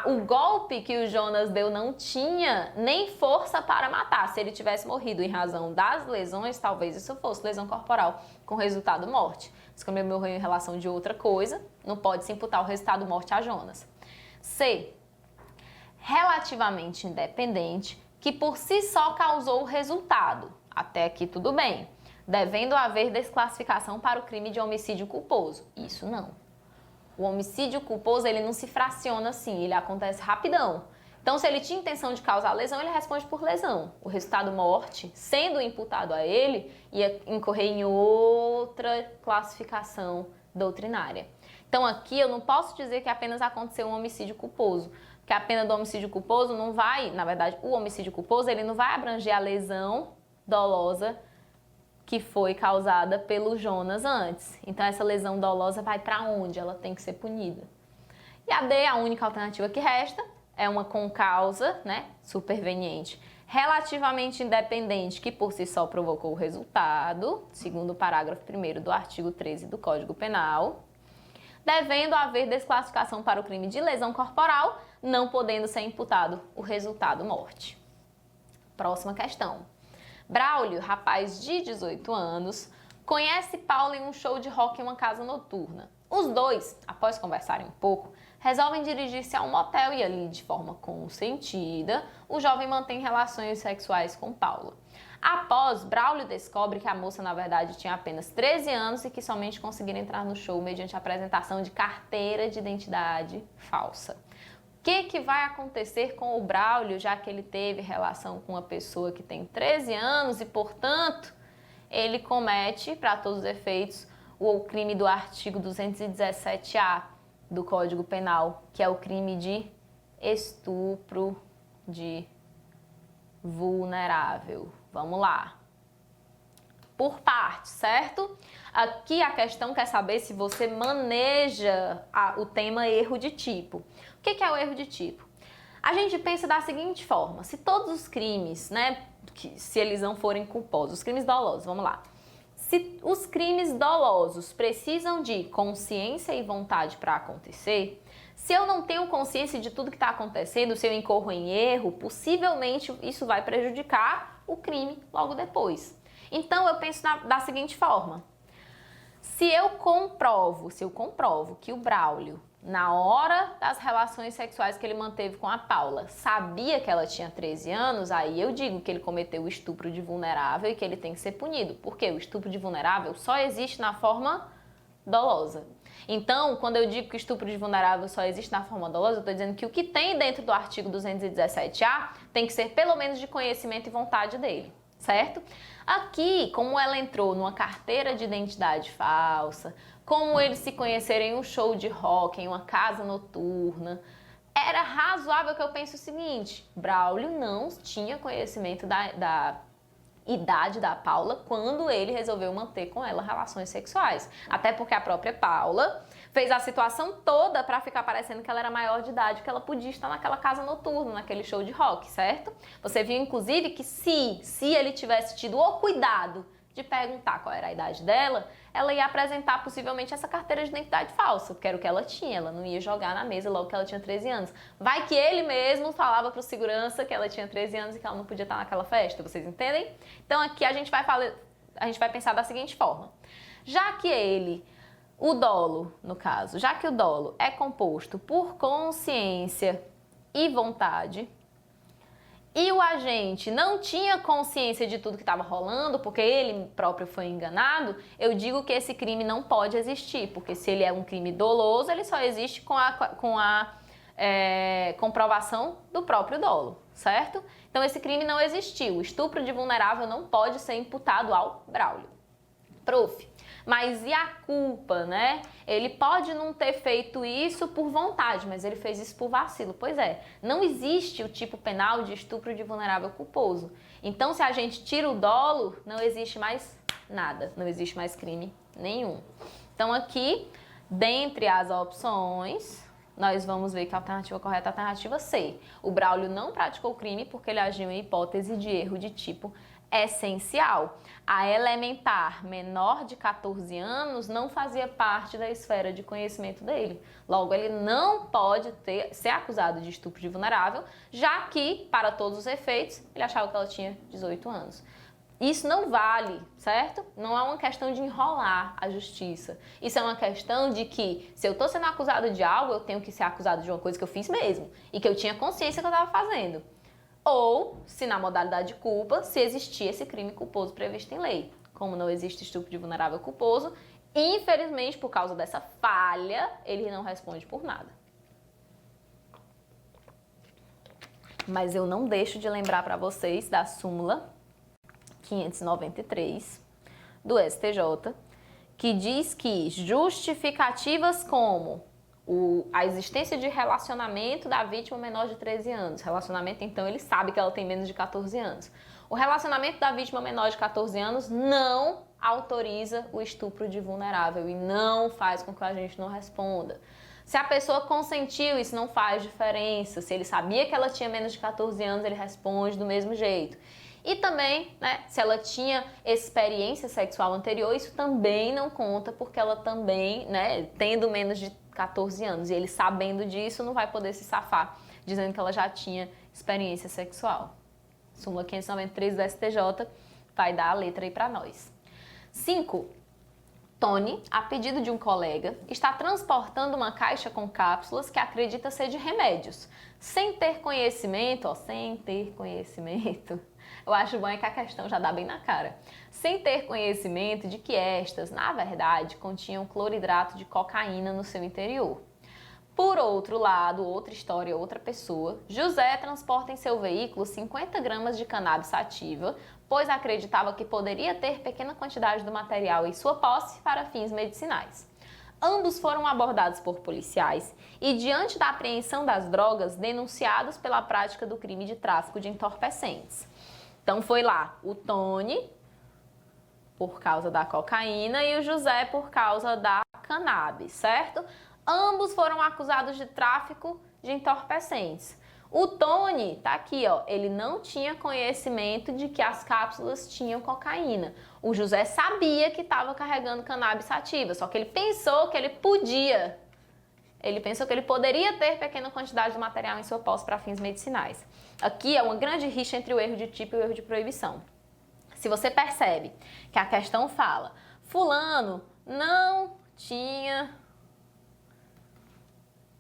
O golpe que o Jonas deu não tinha nem força para matar. Se ele tivesse morrido em razão das lesões, talvez isso fosse lesão corporal com resultado morte. Se ele morreu em relação de outra coisa, não pode se imputar o resultado morte a Jonas. C. Relativamente independente, que por si só causou o resultado. Até aqui tudo bem. Devendo haver desclassificação para o crime de homicídio culposo. Isso não. O homicídio culposo, ele não se fraciona assim, ele acontece rapidão. Então, se ele tinha intenção de causar lesão, ele responde por lesão. O resultado morte, sendo imputado a ele, ia incorrer em outra classificação doutrinária. Então, aqui eu não posso dizer que apenas aconteceu um homicídio culposo, porque a pena do homicídio culposo não vai, na verdade, o homicídio culposo, ele não vai abranger a lesão dolosa que foi causada pelo Jonas antes. Então, essa lesão dolosa vai para onde? Ela tem que ser punida. E a D, a única alternativa que resta, é uma concausa, né, superveniente, relativamente independente, que por si só provocou o resultado, segundo o parágrafo 1º do artigo 13 do Código Penal, devendo haver desclassificação para o crime de lesão corporal, não podendo ser imputado o resultado morte. Próxima questão. Braulio, rapaz de 18 anos, conhece Paulo em um show de rock em uma casa noturna. Os dois, após conversarem um pouco, resolvem dirigir-se a um motel e ali, de forma consentida, o jovem mantém relações sexuais com Paula. Após, Braulio descobre que a moça, na verdade, tinha apenas 13 anos e que somente conseguiram entrar no show mediante a apresentação de carteira de identidade falsa. O que vai acontecer com o Braulio, já que ele teve relação com uma pessoa que tem 13 anos e, portanto, ele comete, para todos os efeitos, o crime do artigo 217-A do Código Penal, que é o crime de estupro de vulnerável. Vamos lá. Por parte, certo? Aqui a questão quer saber se você maneja o tema erro de tipo. O que é o erro de tipo? A gente pensa da seguinte forma, se todos os crimes, né, se eles não forem culposos, os crimes dolosos, vamos lá, Se os crimes dolosos precisam de consciência e vontade para acontecer, se eu não tenho consciência de tudo que está acontecendo, se eu incorro em erro, possivelmente isso vai prejudicar o crime logo depois. Então eu penso da seguinte forma: se eu comprovo que o Braulio, na hora das relações sexuais que ele manteve com a Paula, sabia que ela tinha 13 anos, aí eu digo que ele cometeu o estupro de vulnerável e que ele tem que ser punido. Porque o estupro de vulnerável só existe na forma dolosa. Então, quando eu digo que o estupro de vulnerável só existe na forma dolosa, eu estou dizendo que o que tem dentro do artigo 217A tem que ser pelo menos de conhecimento e vontade dele, certo? Aqui, como ela entrou numa carteira de identidade falsa, como eles se conheceram em um show de rock, em uma casa noturna, era razoável que eu pense o seguinte: Braulio não tinha conhecimento da idade da Paula quando ele resolveu manter com ela relações sexuais. Até porque a própria Paula fez a situação toda para ficar parecendo que ela era maior de idade, que ela podia estar naquela casa noturna, naquele show de rock, certo? Você viu, inclusive, que se ele tivesse tido o cuidado de perguntar qual era a idade dela, ela ia apresentar possivelmente essa carteira de identidade falsa, porque era o que ela tinha, ela não ia jogar na mesa logo que ela tinha 13 anos. Vai que ele mesmo falava pro segurança que ela tinha 13 anos e que ela não podia estar naquela festa, vocês entendem? Então aqui a gente vai pensar da seguinte forma: já que o dolo, no caso, já que o dolo é composto por consciência e vontade, e o agente não tinha consciência de tudo que estava rolando, porque ele próprio foi enganado, eu digo que esse crime não pode existir, porque se ele é um crime doloso, ele só existe com a comprovação do próprio dolo, certo? Então esse crime não existiu. O estupro de vulnerável não pode ser imputado ao Braulio. Prof, mas e a culpa, né? Ele pode não ter feito isso por vontade, mas ele fez isso por vacilo. Pois é, não existe o tipo penal de estupro de vulnerável culposo. Então, se a gente tira o dolo, não existe mais nada, não existe mais crime nenhum. Então, aqui, dentre as opções, nós vamos ver que a alternativa correta é a alternativa C. O Braulio não praticou o crime porque ele agiu em hipótese de erro de tipo essencial. A elementar menor de 14 anos não fazia parte da esfera de conhecimento dele. Logo, ele não pode ser acusado de estupro de vulnerável, já que, para todos os efeitos, ele achava que ela tinha 18 anos. Isso não vale, certo? Não é uma questão de enrolar a justiça. Isso é uma questão de que, se eu estou sendo acusado de algo, eu tenho que ser acusado de uma coisa que eu fiz mesmo e que eu tinha consciência que eu estava fazendo. Ou, se na modalidade de culpa, se existia esse crime culposo previsto em lei. Como não existe estupro de vulnerável culposo, infelizmente, por causa dessa falha, ele não responde por nada. Mas eu não deixo de lembrar para vocês da súmula 593 do STJ, que diz que justificativas como a existência de relacionamento da vítima menor de 13 anos. Relacionamento, então, ele sabe que ela tem menos de 14 anos. O relacionamento da vítima menor de 14 anos não autoriza o estupro de vulnerável e não faz com que a gente não responda. Se a pessoa consentiu, isso não faz diferença. Se ele sabia que ela tinha menos de 14 anos, ele responde do mesmo jeito. E também, né, se ela tinha experiência sexual anterior, isso também não conta, porque ela também, né, tendo menos de 14 anos e ele sabendo disso, não vai poder se safar, dizendo que ela já tinha experiência sexual. Súmula 593 do STJ vai dar a letra aí para nós. 5. Tony, a pedido de um colega, está transportando uma caixa com cápsulas que acredita ser de remédios, sem ter conhecimento, eu acho bom é que a questão já dá bem na cara, sem ter conhecimento de que estas, na verdade, continham cloridrato de cocaína no seu interior. Por outro lado, outra história, outra pessoa, José transporta em seu veículo 50 gramas de cannabis sativa, pois acreditava que poderia ter pequena quantidade do material em sua posse para fins medicinais. Ambos foram abordados por policiais e, diante da apreensão das drogas, denunciados pela prática do crime de tráfico de entorpecentes. Então foi lá o Tony, por causa da cocaína, e o José por causa da cannabis, certo? Ambos foram acusados de tráfico de entorpecentes. O Tony tá aqui, ó, ele não tinha conhecimento de que as cápsulas tinham cocaína. O José sabia que estava carregando cannabis sativa, só que ele pensou que ele podia. Ele pensou que ele poderia ter pequena quantidade de material em sua posse para fins medicinais. Aqui é uma grande rixa entre o erro de tipo e o erro de proibição. Se você percebe que a questão fala, fulano não tinha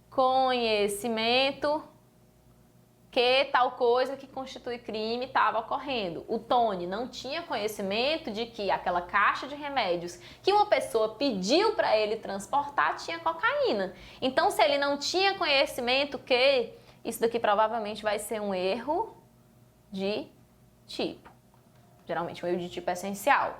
conhecimento que tal coisa que constitui crime estava ocorrendo. O Tony não tinha conhecimento de que aquela caixa de remédios que uma pessoa pediu para ele transportar tinha cocaína. Então, se ele não tinha conhecimento que isso daqui provavelmente vai ser um erro de tipo. Geralmente um erro de tipo essencial.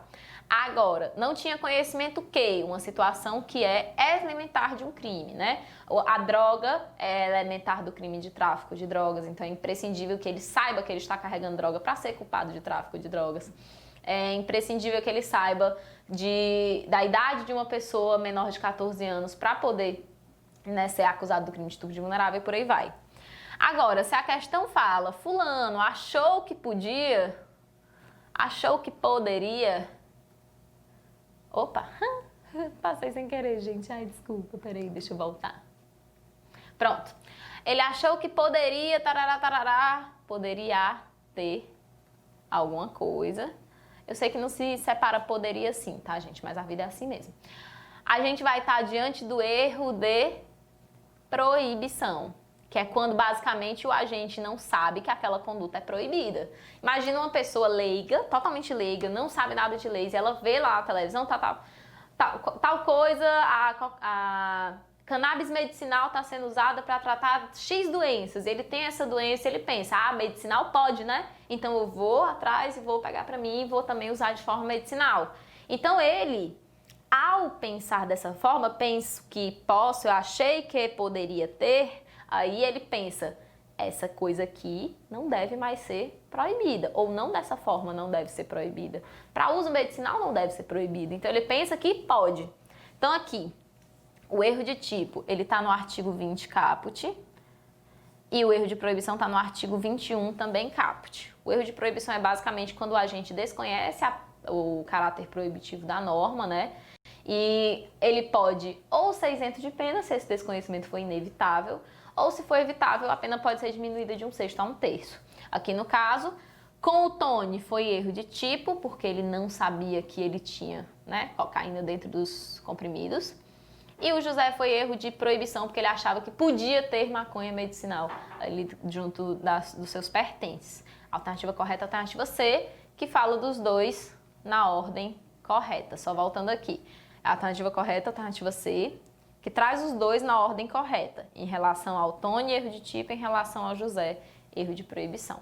Agora, não tinha conhecimento que uma situação que é elementar de um crime, né? A droga é elementar do crime de tráfico de drogas, então é imprescindível que ele saiba que ele está carregando droga para ser culpado de tráfico de drogas. É imprescindível que ele saiba da idade de uma pessoa menor de 14 anos para poder, né, ser acusado do crime de estupro de vulnerável e por aí vai. Agora, se a questão fala, fulano achou que podia, achou que poderia... Opa, passei sem querer, gente. Ai, desculpa, peraí, deixa eu voltar. Pronto. Ele achou que poderia, tarará, tarará, poderia ter alguma coisa. Eu sei que não se separa poderia sim, tá, gente? Mas a vida é assim mesmo. A gente vai estar diante do erro de proibição, que é quando basicamente o agente não sabe que aquela conduta é proibida. Imagina uma pessoa leiga, totalmente leiga, não sabe nada de leis, e ela vê lá na televisão, tal coisa, a cannabis medicinal está sendo usada para tratar X doenças. Ele tem essa doença, ele pensa, medicinal pode, né? Então eu vou atrás e vou pegar para mim e vou também usar de forma medicinal. Então ele, ao pensar dessa forma, penso que posso, eu achei que poderia ter... Aí ele pensa, essa coisa aqui não deve mais ser proibida, ou não dessa forma não deve ser proibida. Para uso medicinal não deve ser proibida, então ele pensa que pode. Então aqui, o erro de tipo, ele está no artigo 20 caput, e o erro de proibição está no artigo 21 também caput. O erro de proibição é basicamente quando o agente desconhece o caráter proibitivo da norma, né? E ele pode ou ser isento de pena, se esse desconhecimento for inevitável, ou se for evitável, a pena pode ser diminuída de 1/6 a 1/3. Aqui no caso, com o Tony foi erro de tipo, porque ele não sabia que ele tinha, né, cocaína dentro dos comprimidos. E o José foi erro de proibição, porque ele achava que podia ter maconha medicinal ali junto dos seus pertences. Alternativa correta, alternativa C, que fala dos dois na ordem correta. Só voltando aqui. A alternativa correta, alternativa C, que traz os dois na ordem correta, em relação ao Tony, erro de tipo, em relação ao José, erro de proibição.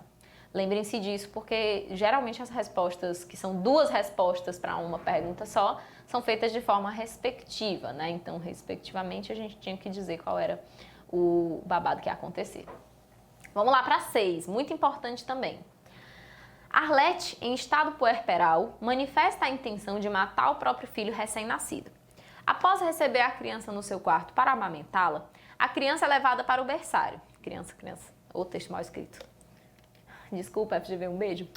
Lembrem-se disso, porque geralmente as respostas, que são duas respostas para uma pergunta só, são feitas de forma respectiva, né? Então, respectivamente, a gente tinha que dizer qual era o babado que ia acontecer. Vamos lá para 6, muito importante também. Arlete, em estado puerperal, manifesta a intenção de matar o próprio filho recém-nascido. Após receber a criança no seu quarto para amamentá-la, a criança é levada para o berçário. Criança, o texto mal escrito. Desculpa, FGV, um beijo.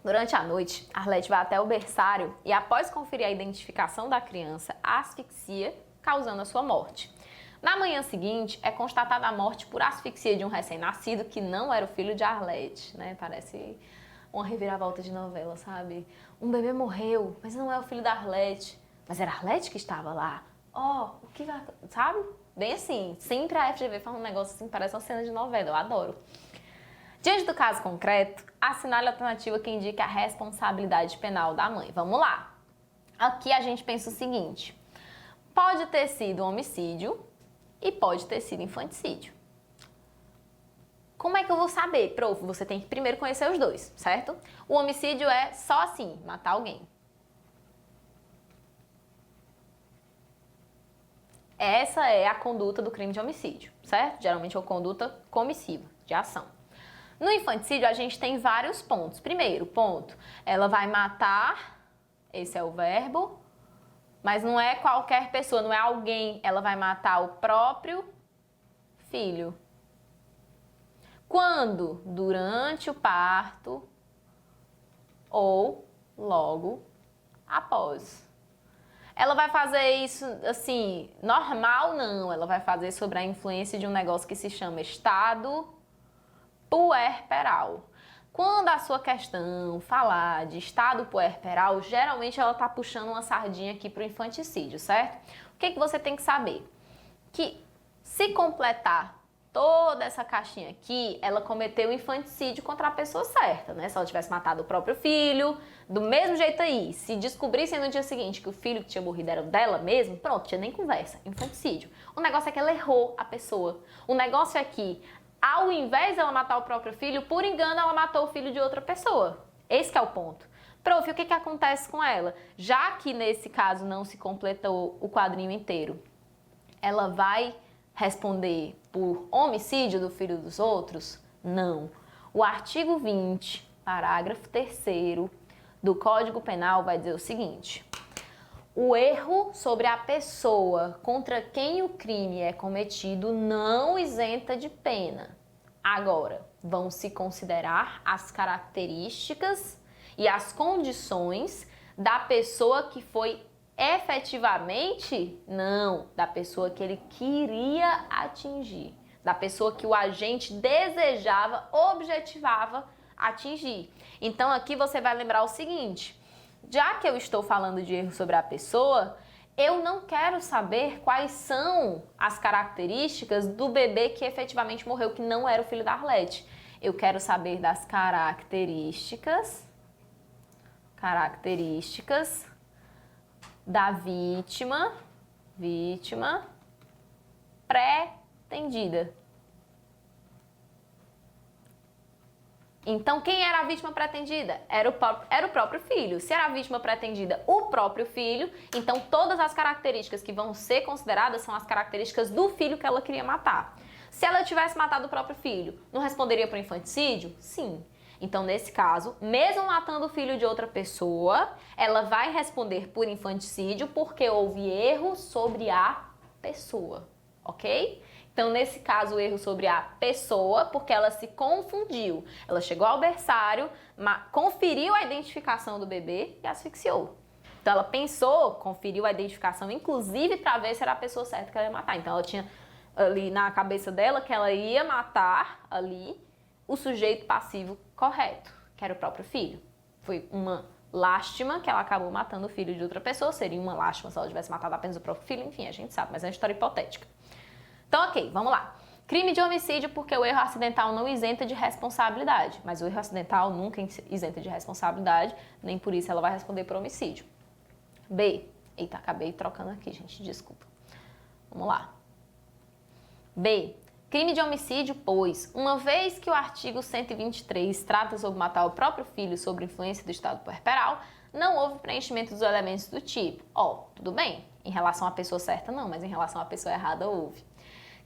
Durante a noite, Arlete vai até o berçário e, após conferir a identificação da criança, a asfixia, causando a sua morte. Na manhã seguinte, é constatada a morte por asfixia de um recém-nascido que não era o filho de Arlete, né? Parece uma reviravolta de novela, sabe? Um bebê morreu, mas não é o filho da Arlete. Mas era a Arlete que estava lá. O que vai... Sabe? Bem assim, sempre a FGV fala um negócio assim, parece uma cena de novela, eu adoro. Diante do caso concreto, assinale a alternativa que indica a responsabilidade penal da mãe. Vamos lá. Aqui a gente pensa o seguinte. Pode ter sido um homicídio e pode ter sido infanticídio. Como é que eu vou saber? Prof, você tem que primeiro conhecer os dois, certo? O homicídio é só assim, matar alguém. Essa é a conduta do crime de homicídio, certo? Geralmente é uma conduta comissiva, de ação. No infanticídio, a gente tem vários pontos. Primeiro ponto, ela vai matar, esse é o verbo, mas não é qualquer pessoa, não é alguém, ela vai matar o próprio filho. Quando? Durante o parto ou logo após. Ela vai fazer isso, assim, normal não. Ela vai fazer sobre a influência de um negócio que se chama estado puerperal. Quando a sua questão falar de estado puerperal, geralmente ela está puxando uma sardinha aqui para o infanticídio, certo? O que você tem que saber? Que se completar toda essa caixinha aqui, ela cometeu infanticídio contra a pessoa certa, né? Se ela tivesse matado o próprio filho, do mesmo jeito aí, se descobrissem no dia seguinte que o filho que tinha morrido era dela mesmo, pronto, tinha nem conversa, infanticídio. O negócio é que ela errou a pessoa. O negócio é que, ao invés dela matar o próprio filho, por engano ela matou o filho de outra pessoa. Esse que é o ponto. Prof, o que acontece com ela? Já que nesse caso não se completou o quadrinho inteiro, ela vai responder por homicídio do filho dos outros? Não. O artigo 20, parágrafo 3º do Código Penal vai dizer o seguinte: o erro sobre a pessoa contra quem o crime é cometido não isenta de pena. Agora, vão se considerar as características e as condições da pessoa que foi efetivamente, não, da pessoa que ele queria atingir, da pessoa que o agente desejava, objetivava atingir. Então aqui você vai lembrar o seguinte: já que eu estou falando de erro sobre a pessoa, eu não quero saber quais são as características do bebê que efetivamente morreu, que não era o filho da Arlete. Eu quero saber das características da vítima pretendida. Então, quem era a vítima pretendida? Era o próprio filho. Se era a vítima pretendida o próprio filho, então todas as características que vão ser consideradas são as características do filho que ela queria matar. Se ela tivesse matado o próprio filho, não responderia por infanticídio? Sim. Então, nesse caso, mesmo matando o filho de outra pessoa, ela vai responder por infanticídio porque houve erro sobre a pessoa, ok? Então, nesse caso, o erro sobre a pessoa, porque ela se confundiu. Ela chegou ao berçário, conferiu a identificação do bebê e asfixiou. Então, ela pensou, conferiu a identificação, inclusive para ver se era a pessoa certa que ela ia matar. Então, ela tinha ali na cabeça dela que ela ia matar ali o sujeito passivo correto, que era o próprio filho. Foi uma lástima que ela acabou matando o filho de outra pessoa. Seria uma lástima se ela tivesse matado apenas o próprio filho. Enfim, a gente sabe, mas é uma história hipotética. Então, ok, vamos lá. Crime de homicídio porque o erro acidental não isenta de responsabilidade. Mas o erro acidental nunca isenta de responsabilidade, nem por isso ela vai responder por homicídio. B. Eita, acabei trocando aqui, gente, desculpa. Vamos lá. B. Crime de homicídio, pois, uma vez que o artigo 123 trata sobre matar o próprio filho sob influência do estado puerperal, não houve preenchimento dos elementos do tipo. Tudo bem, em relação à pessoa certa não, mas em relação à pessoa errada houve.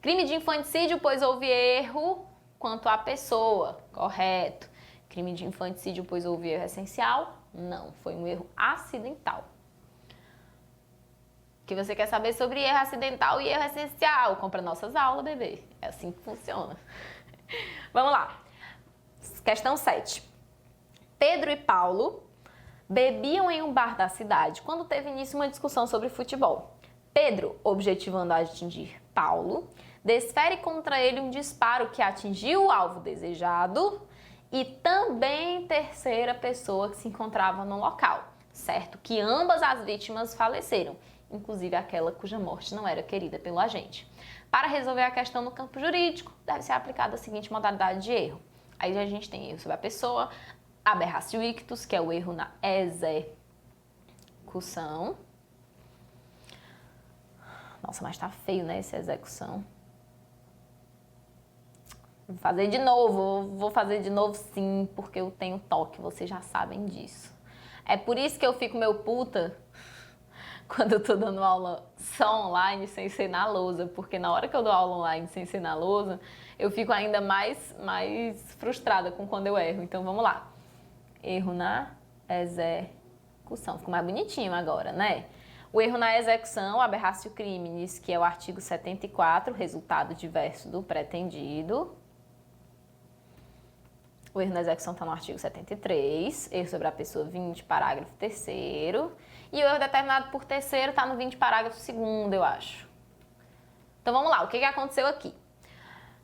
Crime de infanticídio, pois houve erro quanto à pessoa, correto. Crime de infanticídio, pois houve erro essencial, não, foi um erro acidental. O que você quer saber sobre erro acidental e erro essencial? Compra nossas aulas, bebê. É assim que funciona. Vamos lá. Questão 7. Pedro e Paulo bebiam em um bar da cidade quando teve início uma discussão sobre futebol. Pedro, objetivando atingir Paulo, desfere contra ele um disparo que atingiu o alvo desejado e também terceira pessoa que se encontrava no local, certo? Que ambas as vítimas faleceram, inclusive aquela cuja morte não era querida pelo agente. Para resolver a questão no campo jurídico, deve ser aplicada a seguinte modalidade de erro. Aí a gente tem erro sobre a pessoa, aberratio ictus, que é o erro na execução. Nossa, mas tá feio, né, essa execução. Vou fazer de novo sim, porque eu tenho toque, vocês já sabem disso. É por isso que eu fico meio puta quando eu tô dando aula só online sem ser na lousa, porque na hora que eu dou aula online sem ser na lousa, eu fico ainda mais frustrada com quando eu erro. Então vamos lá. Erro na execução. Ficou mais bonitinho agora, né? O erro na execução, aberratio criminis, que é o artigo 74, resultado diverso do pretendido. O erro na execução está no artigo 73, erro sobre a pessoa 20, parágrafo 3º. E o erro determinado por terceiro está no 20, parágrafo 2º, eu acho. Então vamos lá, o que aconteceu aqui?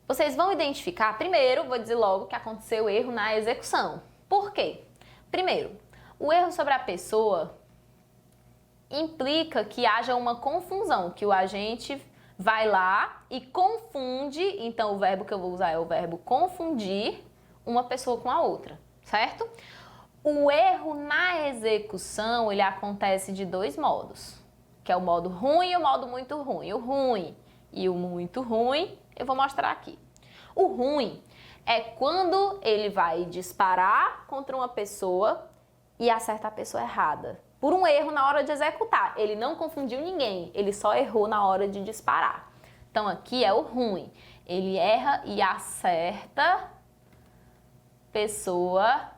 Vocês vão identificar, primeiro, vou dizer logo que aconteceu erro na execução. Por quê? Primeiro, o erro sobre a pessoa implica que haja uma confusão, que o agente vai lá e confunde, então o verbo que eu vou usar é o verbo confundir uma pessoa com a outra, certo? O erro na execução, ele acontece de dois modos, que é o modo ruim e o modo muito ruim. O ruim e o muito ruim, eu vou mostrar aqui. O ruim é quando ele vai disparar contra uma pessoa e acerta a pessoa errada. Por um erro na hora de executar. Ele não confundiu ninguém, ele só errou na hora de disparar. Então aqui é o ruim. Ele erra e acerta pessoa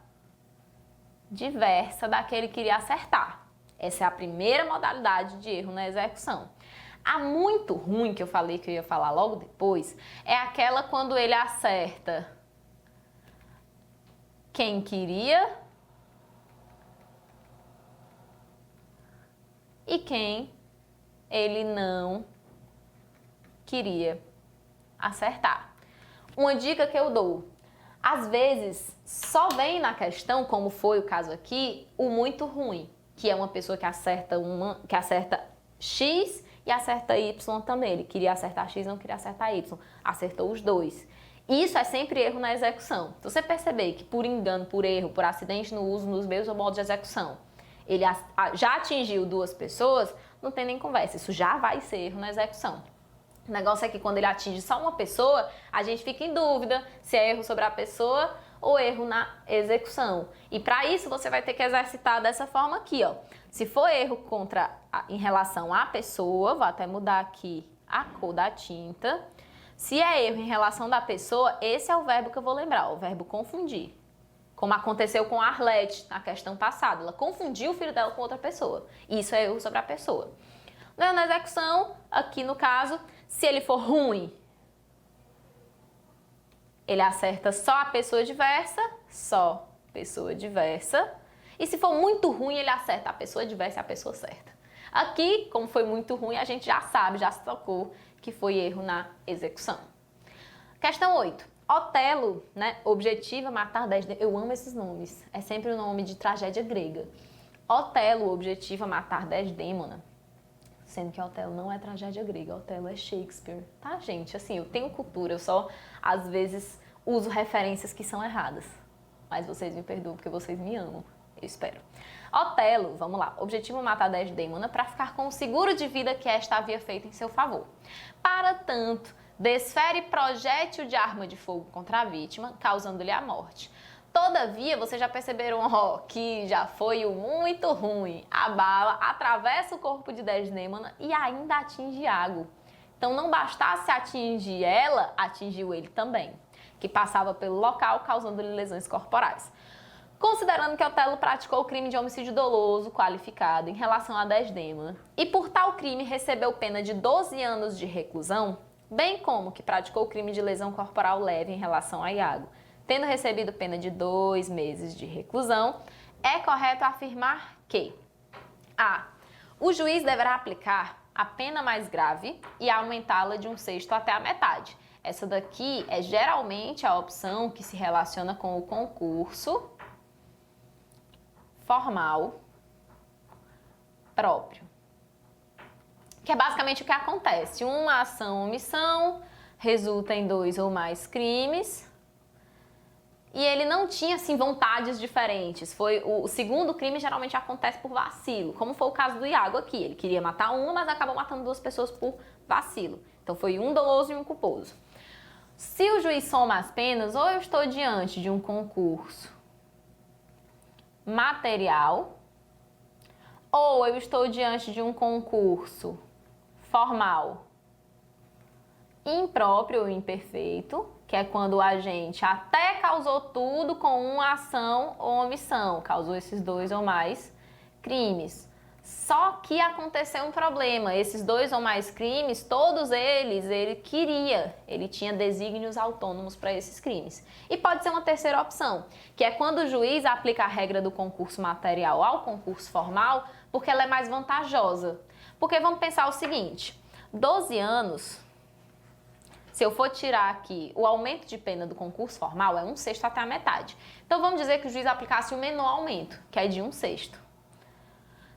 diversa da que ele queria acertar. Essa é a primeira modalidade de erro na execução. A muito ruim, que eu falei que eu ia falar logo depois, é aquela quando ele acerta quem queria e quem ele não queria acertar. Uma dica que eu dou: às vezes só vem na questão, como foi o caso aqui, o muito ruim, que é uma pessoa que acerta X e acerta Y também. Ele queria acertar X, não queria acertar Y. Acertou os dois. Isso é sempre erro na execução. Se você perceber que por engano, por erro, por acidente no uso nos meios ou modos de execução, ele já atingiu duas pessoas, não tem nem conversa. Isso já vai ser erro na execução. O negócio é que quando ele atinge só uma pessoa, a gente fica em dúvida se é erro sobre a pessoa ou erro na execução. E para isso você vai ter que exercitar dessa forma aqui, ó. Se for erro em relação à pessoa, vou até mudar aqui a cor da tinta. Se é erro em relação da pessoa, esse é o verbo que eu vou lembrar, o verbo confundir. Como aconteceu com a Arlete na questão passada. Ela confundiu o filho dela com outra pessoa. Isso é erro sobre a pessoa. Na execução, aqui no caso, se ele for ruim, ele acerta só a pessoa diversa, só pessoa diversa. E se for muito ruim, ele acerta a pessoa diversa e a pessoa certa. Aqui, como foi muito ruim, a gente já sabe, já se tocou que foi erro na execução. Questão 8. Otelo, né? Objetiva matar 10 demônios. Eu amo esses nomes. É sempre o nome de tragédia grega. Otelo objetiva matar 10 demônios. Sendo que Otelo não é tragédia grega, Otelo é Shakespeare. Tá, gente? Assim, eu tenho cultura, eu só, às vezes, uso referências que são erradas. Mas vocês me perdoam porque vocês me amam. Eu espero. Otelo, vamos lá. Objetivo matar 10 demônios para ficar com o seguro de vida que esta havia feito em seu favor. Para tanto, desfere projétil de arma de fogo contra a vítima, causando-lhe a morte. Todavia, vocês já perceberam, ó, que já foi o muito ruim. A bala atravessa o corpo de Desdêmona e ainda atinge Iago. Então, não bastasse atingir ela, atingiu ele também, que passava pelo local, causando-lhe lesões corporais. Considerando que Otelo praticou o crime de homicídio doloso qualificado em relação a Desdêmona e por tal crime recebeu pena de 12 anos de reclusão, bem como que praticou o crime de lesão corporal leve em relação a Iago, tendo recebido pena de 2 meses de reclusão, é correto afirmar que a. O juiz deverá aplicar a pena mais grave e aumentá-la de 1/6 até a metade. Essa daqui é geralmente a opção que se relaciona com o concurso formal próprio. Que é basicamente o que acontece. Uma ação ou omissão resulta em 2 ou mais crimes. E ele não tinha, assim, vontades diferentes. O segundo crime geralmente acontece por vacilo, como foi o caso do Iago aqui. Ele queria matar uma, mas acabou matando 2 pessoas por vacilo. Então foi um doloso e um culposo. Se o juiz soma as penas, ou eu estou diante de um concurso material, ou eu estou diante de um concurso formal impróprio ou imperfeito, que é quando o agente até causou tudo com uma ação ou omissão, causou esses 2 ou mais crimes. Só que aconteceu um problema. Esses 2 ou mais crimes, todos eles, ele tinha desígnios autônomos para esses crimes. E pode ser uma terceira opção, que é quando o juiz aplica a regra do concurso material ao concurso formal, porque ela é mais vantajosa. Porque vamos pensar o seguinte, 12 anos, se eu for tirar aqui o aumento de pena do concurso formal, é 1/6 até a metade. Então vamos dizer que o juiz aplicasse o menor aumento, que é de 1/6.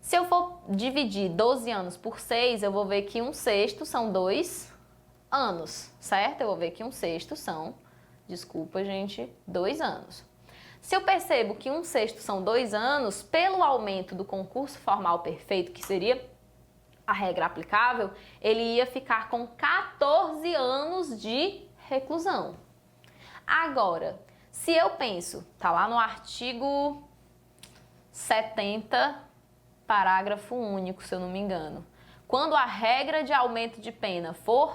Se eu for dividir 12 anos por 6, eu vou ver que 1/6 são 2 anos, certo? Eu vou ver que 1/6 são, desculpa gente, 2 anos. Se eu percebo que 1/6 são 2 anos, pelo aumento do concurso formal perfeito, que seria a regra aplicável, ele ia ficar com 14 anos de reclusão. Agora, se eu penso, tá lá no artigo 70, parágrafo único, se eu não me engano. Quando a regra de aumento de pena for,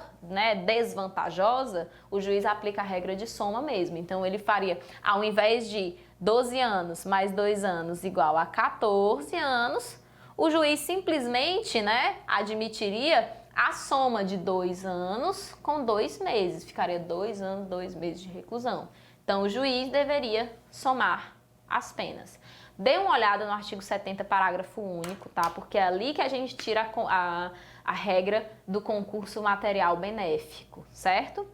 desvantajosa, o juiz aplica a regra de soma mesmo. Então, ele faria, ao invés de 12 anos mais 2 anos igual a 14 anos, o juiz simplesmente, admitiria a soma de 2 anos com 2 meses. Ficaria 2 anos, 2 meses de reclusão. Então, o juiz deveria somar as penas. Dê uma olhada no artigo 70, parágrafo único, tá? Porque é ali que a gente tira a regra do concurso material benéfico, certo?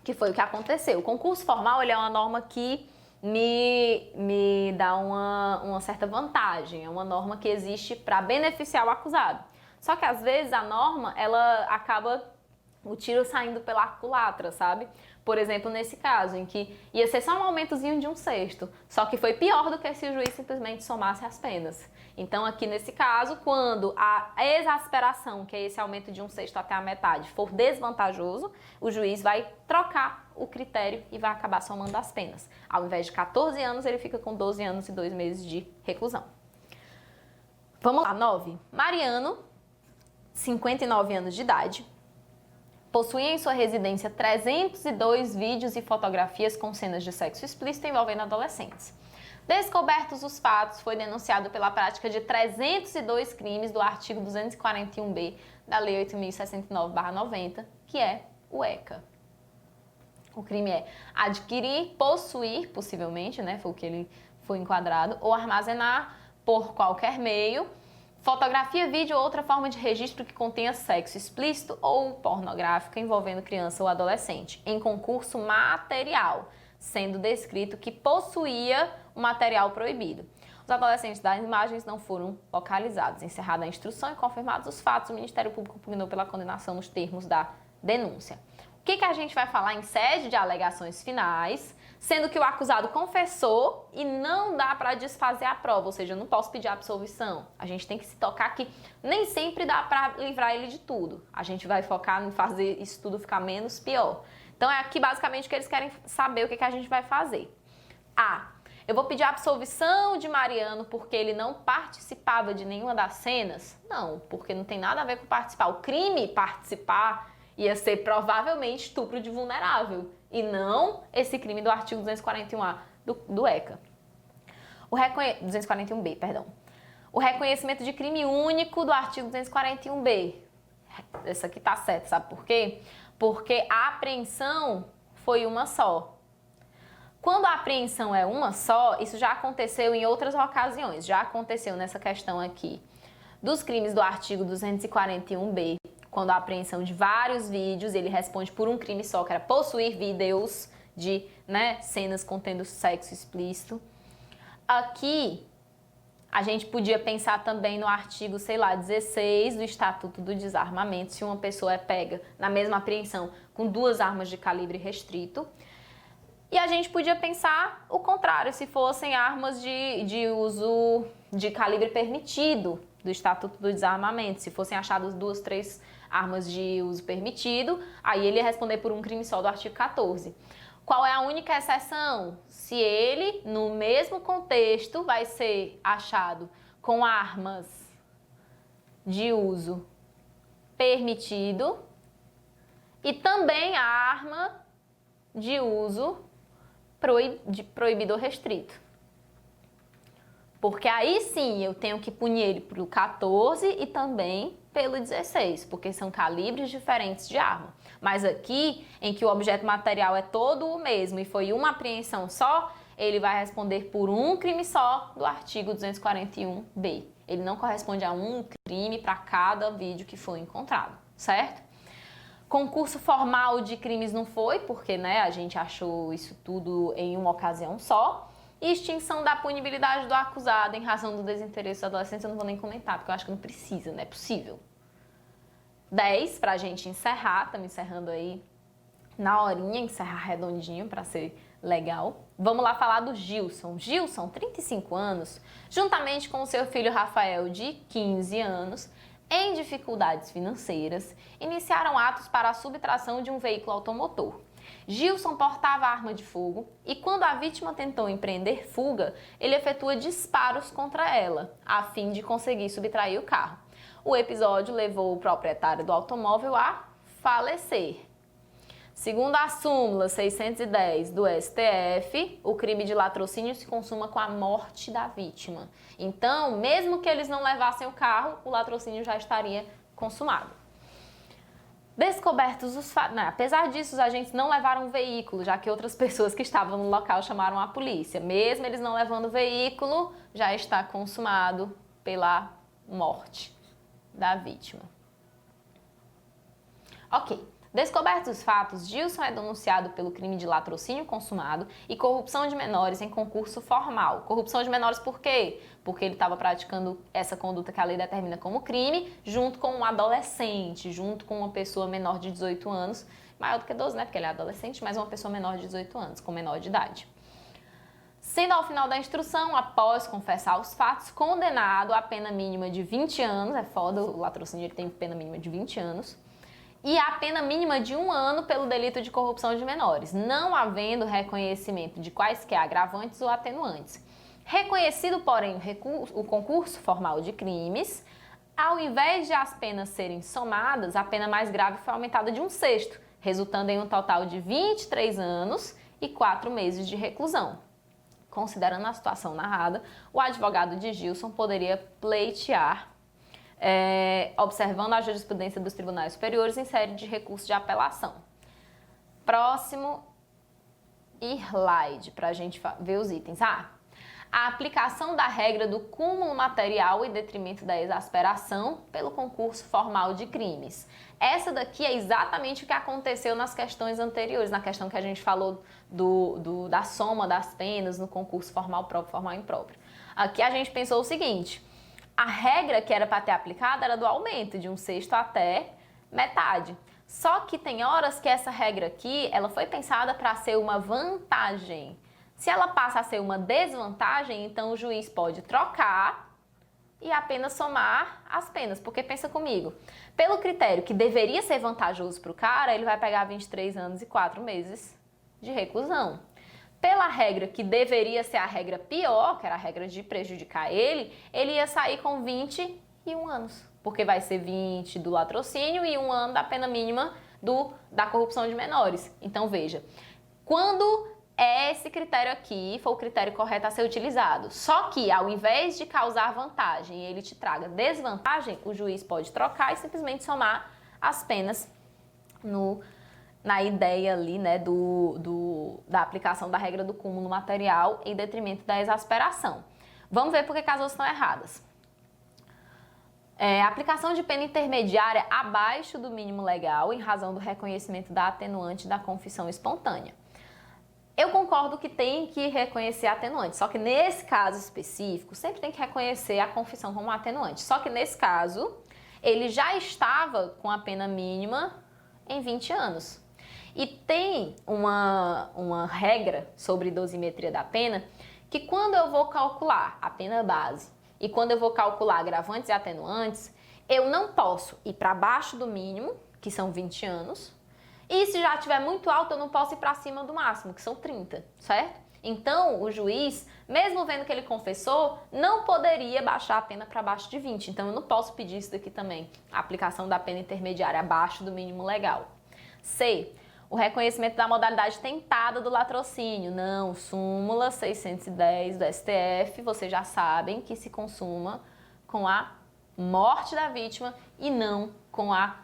Que foi o que aconteceu. O concurso formal, ele é uma norma que me dá uma certa vantagem. É uma norma que existe para beneficiar o acusado. Só que, às vezes, a norma, ela acaba o tiro saindo pela culatra, sabe? Por exemplo, nesse caso, em que ia ser só um aumentozinho de 1/6, só que foi pior do que se o juiz simplesmente somasse as penas. Então, aqui nesse caso, quando a exasperação, que é esse aumento de 1/6 até a metade, for desvantajoso, o juiz vai trocar o critério e vai acabar somando as penas. Ao invés de 14 anos, ele fica com 12 anos e 2 meses de reclusão. Vamos lá, 9. Mariano, 59 anos de idade, possuía em sua residência 302 vídeos e fotografias com cenas de sexo explícito envolvendo adolescentes. Descobertos os fatos, foi denunciado pela prática de 302 crimes do artigo 241b da Lei 8.069/90, que é o ECA. O crime é adquirir, possuir, possivelmente, foi o que ele foi enquadrado, ou armazenar por qualquer meio fotografia, vídeo ou outra forma de registro que contenha sexo explícito ou pornográfico envolvendo criança ou adolescente, em concurso material, sendo descrito que possuía o material proibido. Os adolescentes das imagens não foram localizados. Encerrada a instrução e confirmados os fatos, o Ministério Público pugnou pela condenação nos termos da denúncia. O que a gente vai falar em sede de alegações finais, sendo que o acusado confessou e não dá para desfazer a prova, ou seja, eu não posso pedir absolvição. A gente tem que se tocar que nem sempre dá para livrar ele de tudo. A gente vai focar em fazer isso tudo ficar menos pior. Então é aqui basicamente que eles querem saber o que a gente vai fazer. Eu vou pedir a absolvição de Mariano porque ele não participava de nenhuma das cenas? Não, porque não tem nada a ver com participar. O crime participar ia ser provavelmente estupro de vulnerável e não esse crime do artigo 241A do ECA. 241B, perdão. O reconhecimento de crime único do artigo 241B. Essa aqui tá certa, sabe por quê? Porque a apreensão foi uma só. Quando a apreensão é uma só, isso já aconteceu em outras ocasiões. Já aconteceu nessa questão aqui dos crimes do artigo 241B, quando a apreensão de vários vídeos, ele responde por um crime só, que era possuir vídeos de cenas contendo sexo explícito. Aqui, a gente podia pensar também no artigo, 16 do Estatuto do Desarmamento, se uma pessoa é pega na mesma apreensão com 2 armas de calibre restrito. E a gente podia pensar o contrário, se fossem armas de uso de calibre permitido do Estatuto do Desarmamento, se fossem achadas 2, 3 armas de uso permitido, aí ele ia responder por um crime só do artigo 14. Qual é a única exceção? Se ele, no mesmo contexto, vai ser achado com armas de uso permitido e também a arma de uso proibido ou restrito. Porque aí sim eu tenho que punir ele pelo 14 e também pelo 16, porque são calibres diferentes de arma. Mas aqui, em que o objeto material é todo o mesmo e foi uma apreensão só, ele vai responder por um crime só do artigo 241B. Ele não corresponde a um crime para cada vídeo que foi encontrado, certo? Concurso formal de crimes não foi, porque a gente achou isso tudo em uma ocasião só. E extinção da punibilidade do acusado em razão do desinteresse do adolescente, eu não vou nem comentar, porque eu acho que não precisa, não é possível. 10, pra gente encerrar, estamos encerrando aí na horinha, encerrar redondinho para ser legal. Vamos lá falar do Gilson. Gilson, 35 anos, juntamente com o seu filho Rafael, de 15 anos, em dificuldades financeiras, iniciaram atos para a subtração de um veículo automotor. Gilson portava arma de fogo e quando a vítima tentou empreender fuga, ele efetua disparos contra ela, a fim de conseguir subtrair o carro. O episódio levou o proprietário do automóvel a falecer. Segundo a súmula 610 do STF, o crime de latrocínio se consuma com a morte da vítima. Então, mesmo que eles não levassem o carro, o latrocínio já estaria consumado. Descobertos os fatos, apesar disso, os agentes não levaram o veículo, já que outras pessoas que estavam no local chamaram a polícia. Mesmo eles não levando o veículo, já está consumado pela morte da vítima. Ok. Descobertos os fatos, Gilson é denunciado pelo crime de latrocínio consumado e corrupção de menores em concurso formal. Corrupção de menores por quê? Porque ele estava praticando essa conduta que a lei determina como crime, junto com um adolescente, junto com uma pessoa menor de 18 anos, maior do que 12, porque ele é adolescente, mas uma pessoa menor de 18 anos, com menor de idade. Sendo ao final da instrução, após confessar os fatos, condenado à pena mínima de 20 anos, é foda, o latrocínio ele tem pena mínima de 20 anos, e a pena mínima de 1 ano pelo delito de corrupção de menores, não havendo reconhecimento de quaisquer agravantes ou atenuantes. Reconhecido, porém, o concurso formal de crimes, ao invés de as penas serem somadas, a pena mais grave foi aumentada de 1/6, resultando em um total de 23 anos e 4 meses de reclusão. Considerando a situação narrada, o advogado de Gilson poderia pleitear observando a jurisprudência dos tribunais superiores em série de recursos de apelação. Próximo slide, para a gente ver os itens. A aplicação da regra do cúmulo material em detrimento da exasperação pelo concurso formal de crimes. Essa daqui é exatamente o que aconteceu nas questões anteriores, na questão que a gente falou da soma das penas no concurso formal próprio, formal impróprio. Aqui a gente pensou o seguinte: a regra que era para ter aplicado era do aumento de 1/6 até metade. Só que tem horas que essa regra aqui, ela foi pensada para ser uma vantagem. Se ela passa a ser uma desvantagem, então o juiz pode trocar e apenas somar as penas. Porque pensa comigo, pelo critério que deveria ser vantajoso para o cara, ele vai pegar 23 anos e 4 meses de reclusão. Pela regra que deveria ser a regra pior, que era a regra de prejudicar ele ia sair com 21 anos. Porque vai ser 20 do latrocínio e 1 ano da pena mínima da corrupção de menores. Então veja, quando esse critério aqui foi o critério correto a ser utilizado, só que ao invés de causar vantagem e ele te traga desvantagem, o juiz pode trocar e simplesmente somar as penas na ideia ali, da aplicação da regra do cúmulo material em detrimento da exasperação. Vamos ver por que as outras estão erradas. Aplicação de pena intermediária abaixo do mínimo legal em razão do reconhecimento da atenuante da confissão espontânea. Eu concordo que tem que reconhecer a atenuante, só que nesse caso específico, sempre tem que reconhecer a confissão como atenuante. Só que nesse caso, ele já estava com a pena mínima em 20 anos. E tem uma regra sobre dosimetria da pena, que quando eu vou calcular a pena base e quando eu vou calcular agravantes e atenuantes, eu não posso ir para baixo do mínimo, que são 20 anos, e se já estiver muito alto, eu não posso ir para cima do máximo, que são 30, certo? Então, o juiz, mesmo vendo que ele confessou, não poderia baixar a pena para baixo de 20. Então, eu não posso pedir isso daqui também, a aplicação da pena intermediária abaixo do mínimo legal. C. o reconhecimento da modalidade tentada do latrocínio. Não, súmula 610 do STF, vocês já sabem que se consuma com a morte da vítima e não com a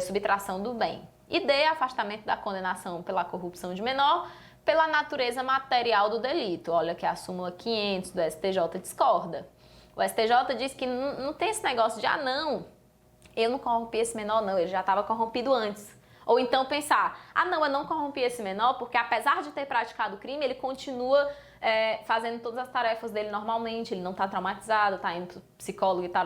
subtração do bem. E D, afastamento da condenação pela corrupção de menor, pela natureza material do delito. Olha que a súmula 500 do STJ discorda. O STJ diz que não tem esse negócio de, não, eu não corrompi esse menor, não, ele já estava corrompido antes. Ou então pensar, não, eu não corrompi esse menor porque apesar de ter praticado o crime, ele continua fazendo todas as tarefas dele normalmente, ele não está traumatizado, está indo pro psicólogo e tal,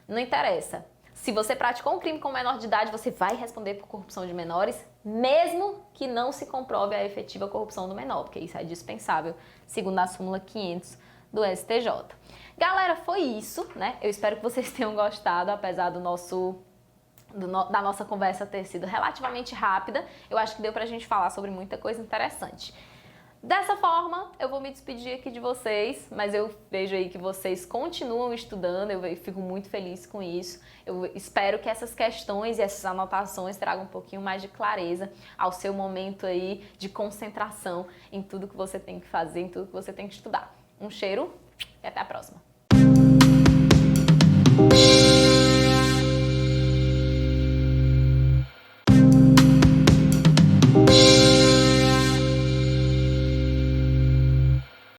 não interessa. Se você praticou um crime com menor de idade, você vai responder por corrupção de menores, mesmo que não se comprove a efetiva corrupção do menor, porque isso é dispensável, segundo a súmula 500 do STJ. Galera, foi isso, né? Eu espero que vocês tenham gostado, apesar da nossa conversa ter sido relativamente rápida. Eu acho que deu pra gente falar sobre muita coisa interessante. Dessa forma, eu vou me despedir aqui de vocês, mas eu vejo aí que vocês continuam estudando, eu fico muito feliz com isso. Eu espero que essas questões e essas anotações tragam um pouquinho mais de clareza ao seu momento aí de concentração em tudo que você tem que fazer, em tudo que você tem que estudar. Um cheiro e até a próxima!